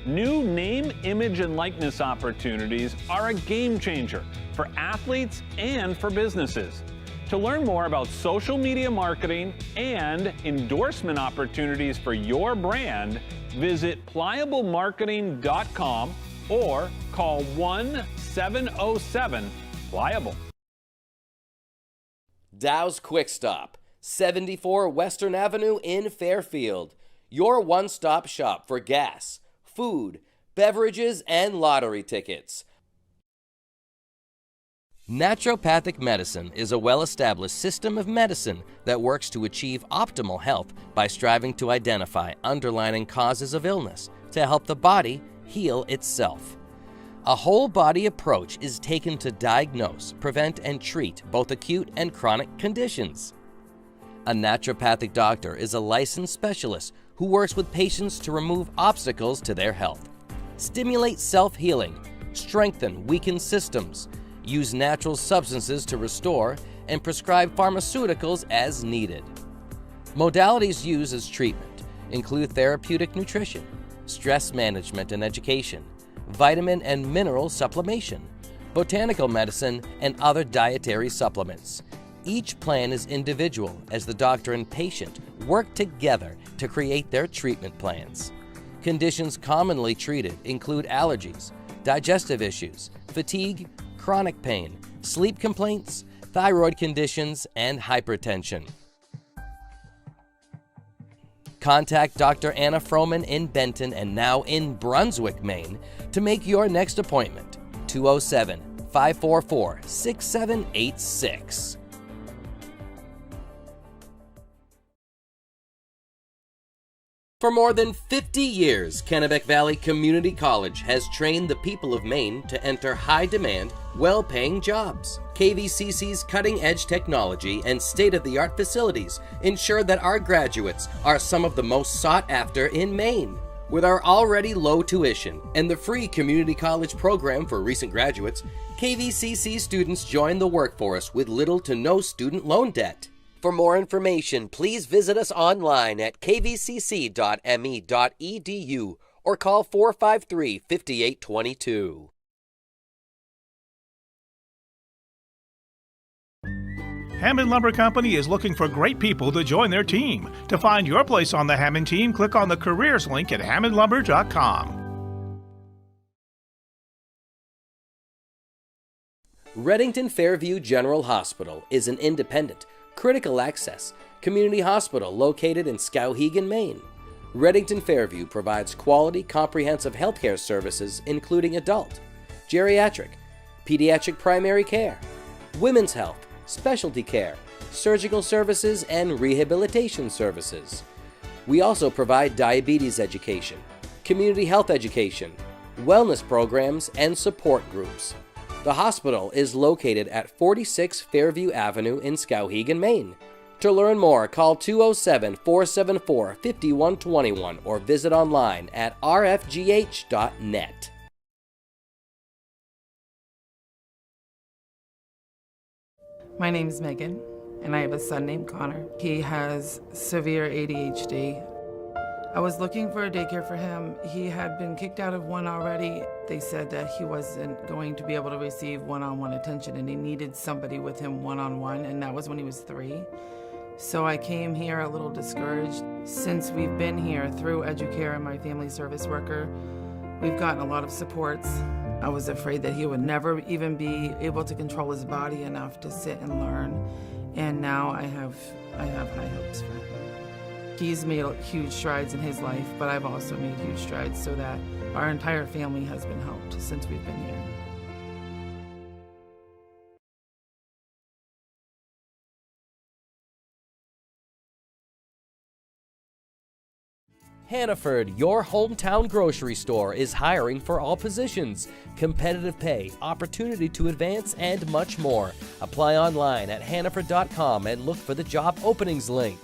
New name, image, and likeness opportunities are a game changer for athletes and for businesses. To learn more about social media marketing and endorsement opportunities for your brand, visit pliablemarketing.com or call 1-707-PLIABLE. Dow's Quick Stop. 74 Western Avenue in Fairfield. Your one-stop shop for gas, food, beverages, and lottery tickets. Naturopathic medicine is a well-established system of medicine that works to achieve optimal health by striving to identify underlying causes of illness to help the body heal itself. A whole-body approach is taken to diagnose, prevent, and treat both acute and chronic conditions. A naturopathic doctor is a licensed specialist who works with patients to remove obstacles to their health, stimulate self-healing, strengthen weakened systems, use natural substances to restore, and prescribe pharmaceuticals as needed. Modalities used as treatment include therapeutic nutrition, stress management and education, vitamin and mineral supplementation, botanical medicine, and other dietary supplements. Each plan is individual as the doctor and patient work together to create their treatment plans. Conditions commonly treated include allergies, digestive issues, fatigue, chronic pain, sleep complaints, thyroid conditions, and hypertension. Contact Dr. Anna Froman in Benton and now in Brunswick, Maine to make your next appointment. 207-544-6786. For more than 50 years, Kennebec Valley Community College has trained the people of Maine to enter high-demand, well-paying jobs. KVCC's cutting-edge technology and state-of-the-art facilities ensure that our graduates are some of the most sought after in Maine. With our already low tuition and the free community college program for recent graduates, KVCC students join the workforce with little to no student loan debt. For more information, please visit us online at kvcc.me.edu or call 453-5822. Hammond Lumber Company is looking for great people to join their team. To find your place on the Hammond team, click on the careers link at hammondlumber.com. Reddington Fairview General Hospital is an independent, critical access community hospital located in Skowhegan, Maine. Reddington Fairview provides quality, comprehensive healthcare services including adult, geriatric, pediatric primary care, women's health, specialty care, surgical services, and rehabilitation services. We also provide diabetes education, community health education, wellness programs, and support groups. The hospital is located at 46 Fairview Avenue in Skowhegan, Maine. To learn more, call 207-474-5121 or visit online at rfgh.net. My name is Megan, and I have a son named Connor. He has severe ADHD. I was looking for a daycare for him. He had been kicked out of one already. They said that he wasn't going to be able to receive one-on-one attention and he needed somebody with him one-on-one, and that was when he was 3. So I came here a little discouraged. Since we've been here through Educare and my family service worker, we've gotten a lot of supports. I was afraid that he would never even be able to control his body enough to sit and learn, and now I have high hopes for him. He's made huge strides in his life, but I've also made huge strides so that our entire family has been helped since we've been here. Hannaford, your hometown grocery store, is hiring for all positions. Competitive pay, opportunity to advance, and much more. Apply online at hannaford.com and look for the job openings link.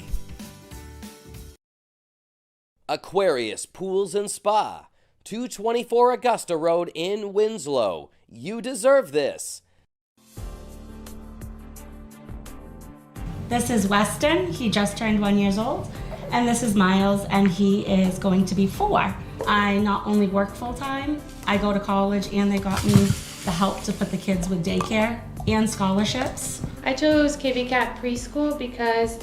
Aquarius Pools and Spa, 224 Augusta Road in Winslow. You deserve this. This is Weston. He just turned 1 year old. And this is Miles, and he is going to be 4. I not only work full-time, I go to college, and they got me the help to put the kids with daycare and scholarships. I chose KVCAT preschool because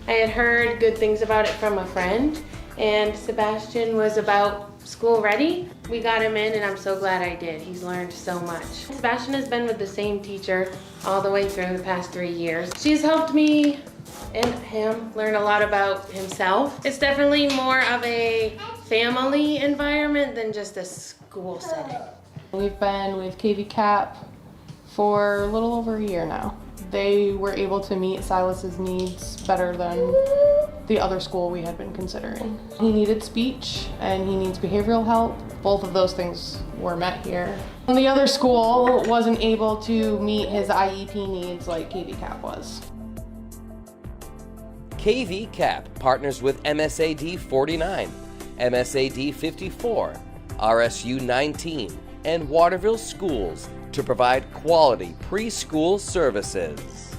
I had heard good things about it from a friend, and Sebastian was about school ready. We got him in, and I'm so glad I did. He's learned so much. Sebastian has been with the same teacher all the way through the past 3 years. She's helped me and him learn a lot about himself. It's definitely more of a family environment than just a school setting. We've been with KV Cap for a little over a year now. They were able to meet Silas's needs better than the other school we had been considering. He needed speech and he needs behavioral help. Both of those things were met here. And the other school wasn't able to meet his IEP needs like KV Cap was. KV Cap partners with MSAD 49, MSAD 54, RSU 19, and Waterville Schools to provide quality preschool services.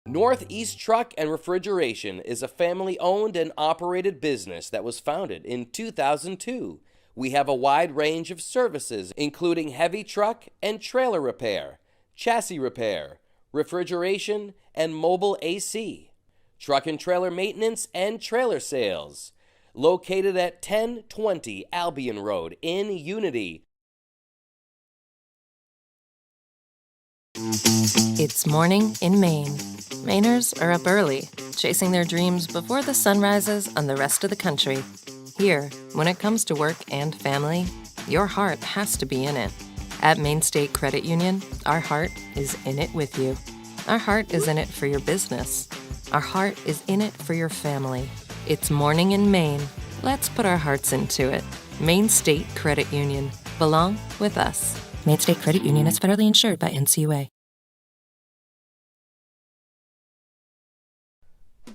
Northeast Truck and Refrigeration is a family-owned and operated business that was founded in 2002. We have a wide range of services, including heavy truck and trailer repair, chassis repair, refrigeration, and mobile AC, truck and trailer maintenance and trailer sales. Located at 1020 Albion Road in Unity. It's morning in Maine. Mainers are up early, chasing their dreams before the sun rises on the rest of the country. Here, when it comes to work and family, your heart has to be in it. At Maine State Credit Union, our heart is in it with you. Our heart is in it for your business. Our heart is in it for your family. It's morning in Maine. Let's put our hearts into it. Maine State Credit Union. Belong with us. Maine State Credit Union is federally insured by NCUA.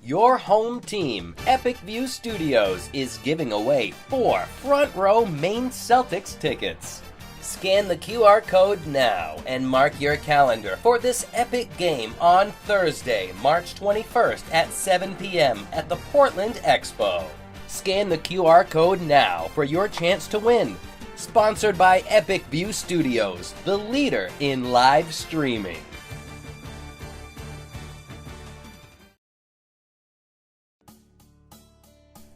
Your home team, Epic View Studios, is giving away 4 front row Maine Celtics tickets. Scan the QR code now and mark your calendar for this epic game on Thursday, March 21st at 7 p.m. at the Portland Expo. Scan the QR code now for your chance to win. Sponsored by Epic View Studios, the leader in live streaming.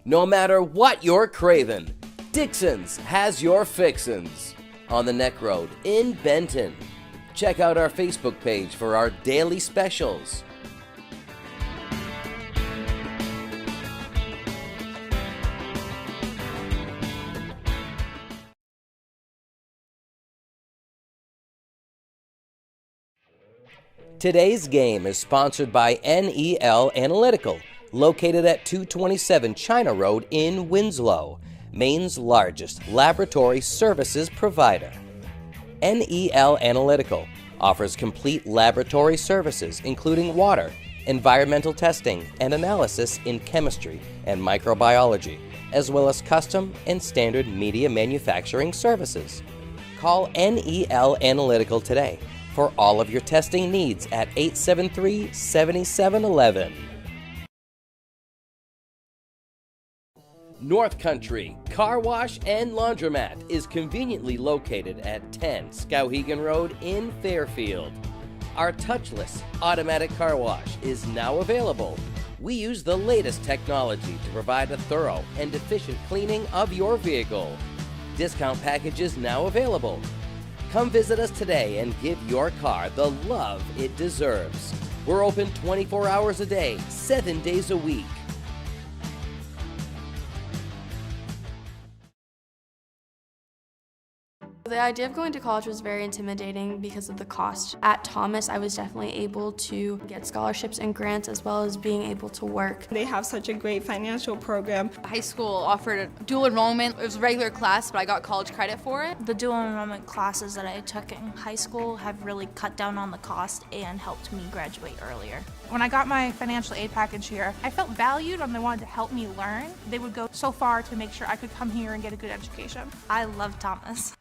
No matter what you're craving, Dixon's has your fixins. On the Neck Road in Benton. Check out our Facebook page for our daily specials. Today's game is sponsored by NEL Analytical, located at 227 China Road in Winslow, Maine's largest laboratory services provider. NEL Analytical offers complete laboratory services including water, environmental testing, and analysis in chemistry and microbiology, as well as custom and standard media manufacturing services. Call NEL Analytical today for all of your testing needs at 873-7711. North Country Car Wash and Laundromat is conveniently located at 10 Skowhegan Road in Fairfield. Our touchless automatic car wash is now available. We use the latest technology to provide a thorough and efficient cleaning of your vehicle. Discount packages now available. Come visit us today and give your car the love it deserves. We're open 24 hours a day, 7 days a week. The idea of going to college was very intimidating because of the cost. At Thomas, I was definitely able to get scholarships and grants as well as being able to work. They have such a great financial program. High school offered a dual enrollment. It was a regular class, but I got college credit for it. The dual enrollment classes that I took in high school have really cut down on the cost and helped me graduate earlier. When I got my financial aid package here, I felt valued and they wanted to help me learn. They would go so far to make sure I could come here and get a good education. I love Thomas.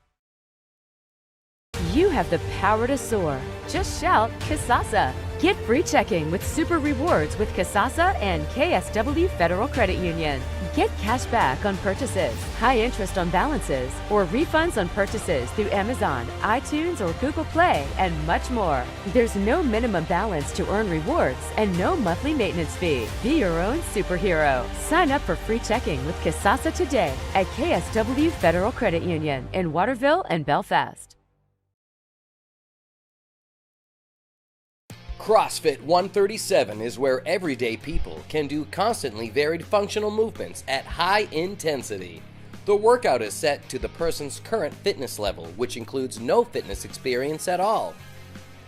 You have the power to soar. Just shout Kasasa. Get free checking with super rewards with Kasasa and KSW Federal Credit Union. Get cash back on purchases, high interest on balances, or refunds on purchases through Amazon, iTunes, or Google Play, and much more. There's no minimum balance to earn rewards and no monthly maintenance fee. Be your own superhero. Sign up for free checking with Kasasa today at KSW Federal Credit Union in Waterville and Belfast. CrossFit 137 is where everyday people can do constantly varied functional movements at high intensity. The workout is set to the person's current fitness level, which includes no fitness experience at all.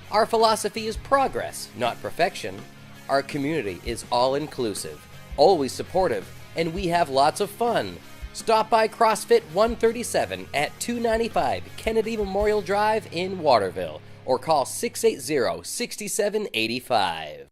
Our philosophy is progress, not perfection. Our community is all-inclusive, always supportive, and we have lots of fun. Stop by CrossFit 137 at 295 Kennedy Memorial Drive in Waterville, or call 680-6785.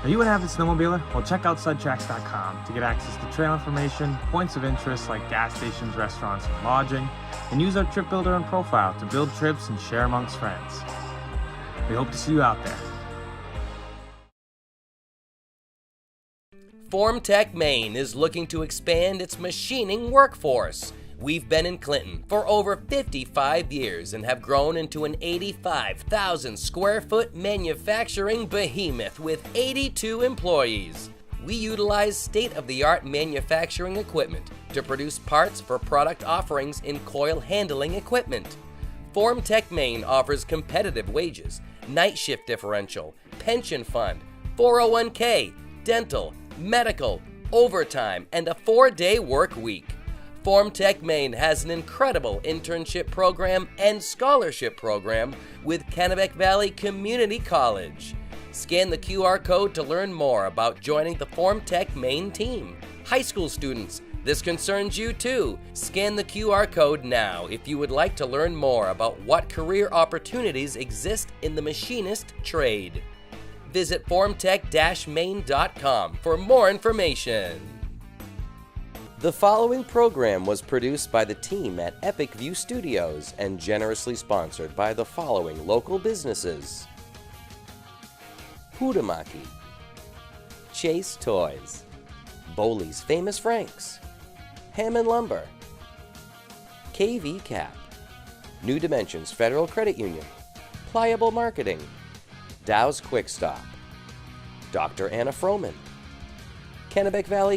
Are you an avid snowmobiler? Well, check out sudtracks.com to get access to trail information, points of interest like gas stations, restaurants, and lodging, and use our trip builder and profile to build trips and share amongst friends. We hope to see you out there. Formtech Maine is looking to expand its machining workforce. We've been in Clinton for over 55 years and have grown into an 85,000 square foot manufacturing behemoth with 82 employees. We utilize state-of-the-art manufacturing equipment to produce parts for product offerings in coil handling equipment. Formtech Maine offers competitive wages, night shift differential, pension fund, 401k, dental, medical, overtime, and a 4-day work week. Formtech Maine has an incredible internship program and scholarship program with Kennebec Valley Community College. Scan the QR code to learn more about joining the Formtech Maine team. High school students, this concerns you too. Scan the QR code now if you would like to learn more about what career opportunities exist in the machinist trade. Visit formtech-maine.com for more information. The following program was produced by the team at Epic View Studios and generously sponsored by the following local businesses: Hudamaki, Chase Toys, Bowley's Famous Franks, Hammond Lumber, KV Cap, New Dimensions Federal Credit Union, Pliable Marketing, Dow's Quick Stop, Dr. Anna Froman, Kennebec Valley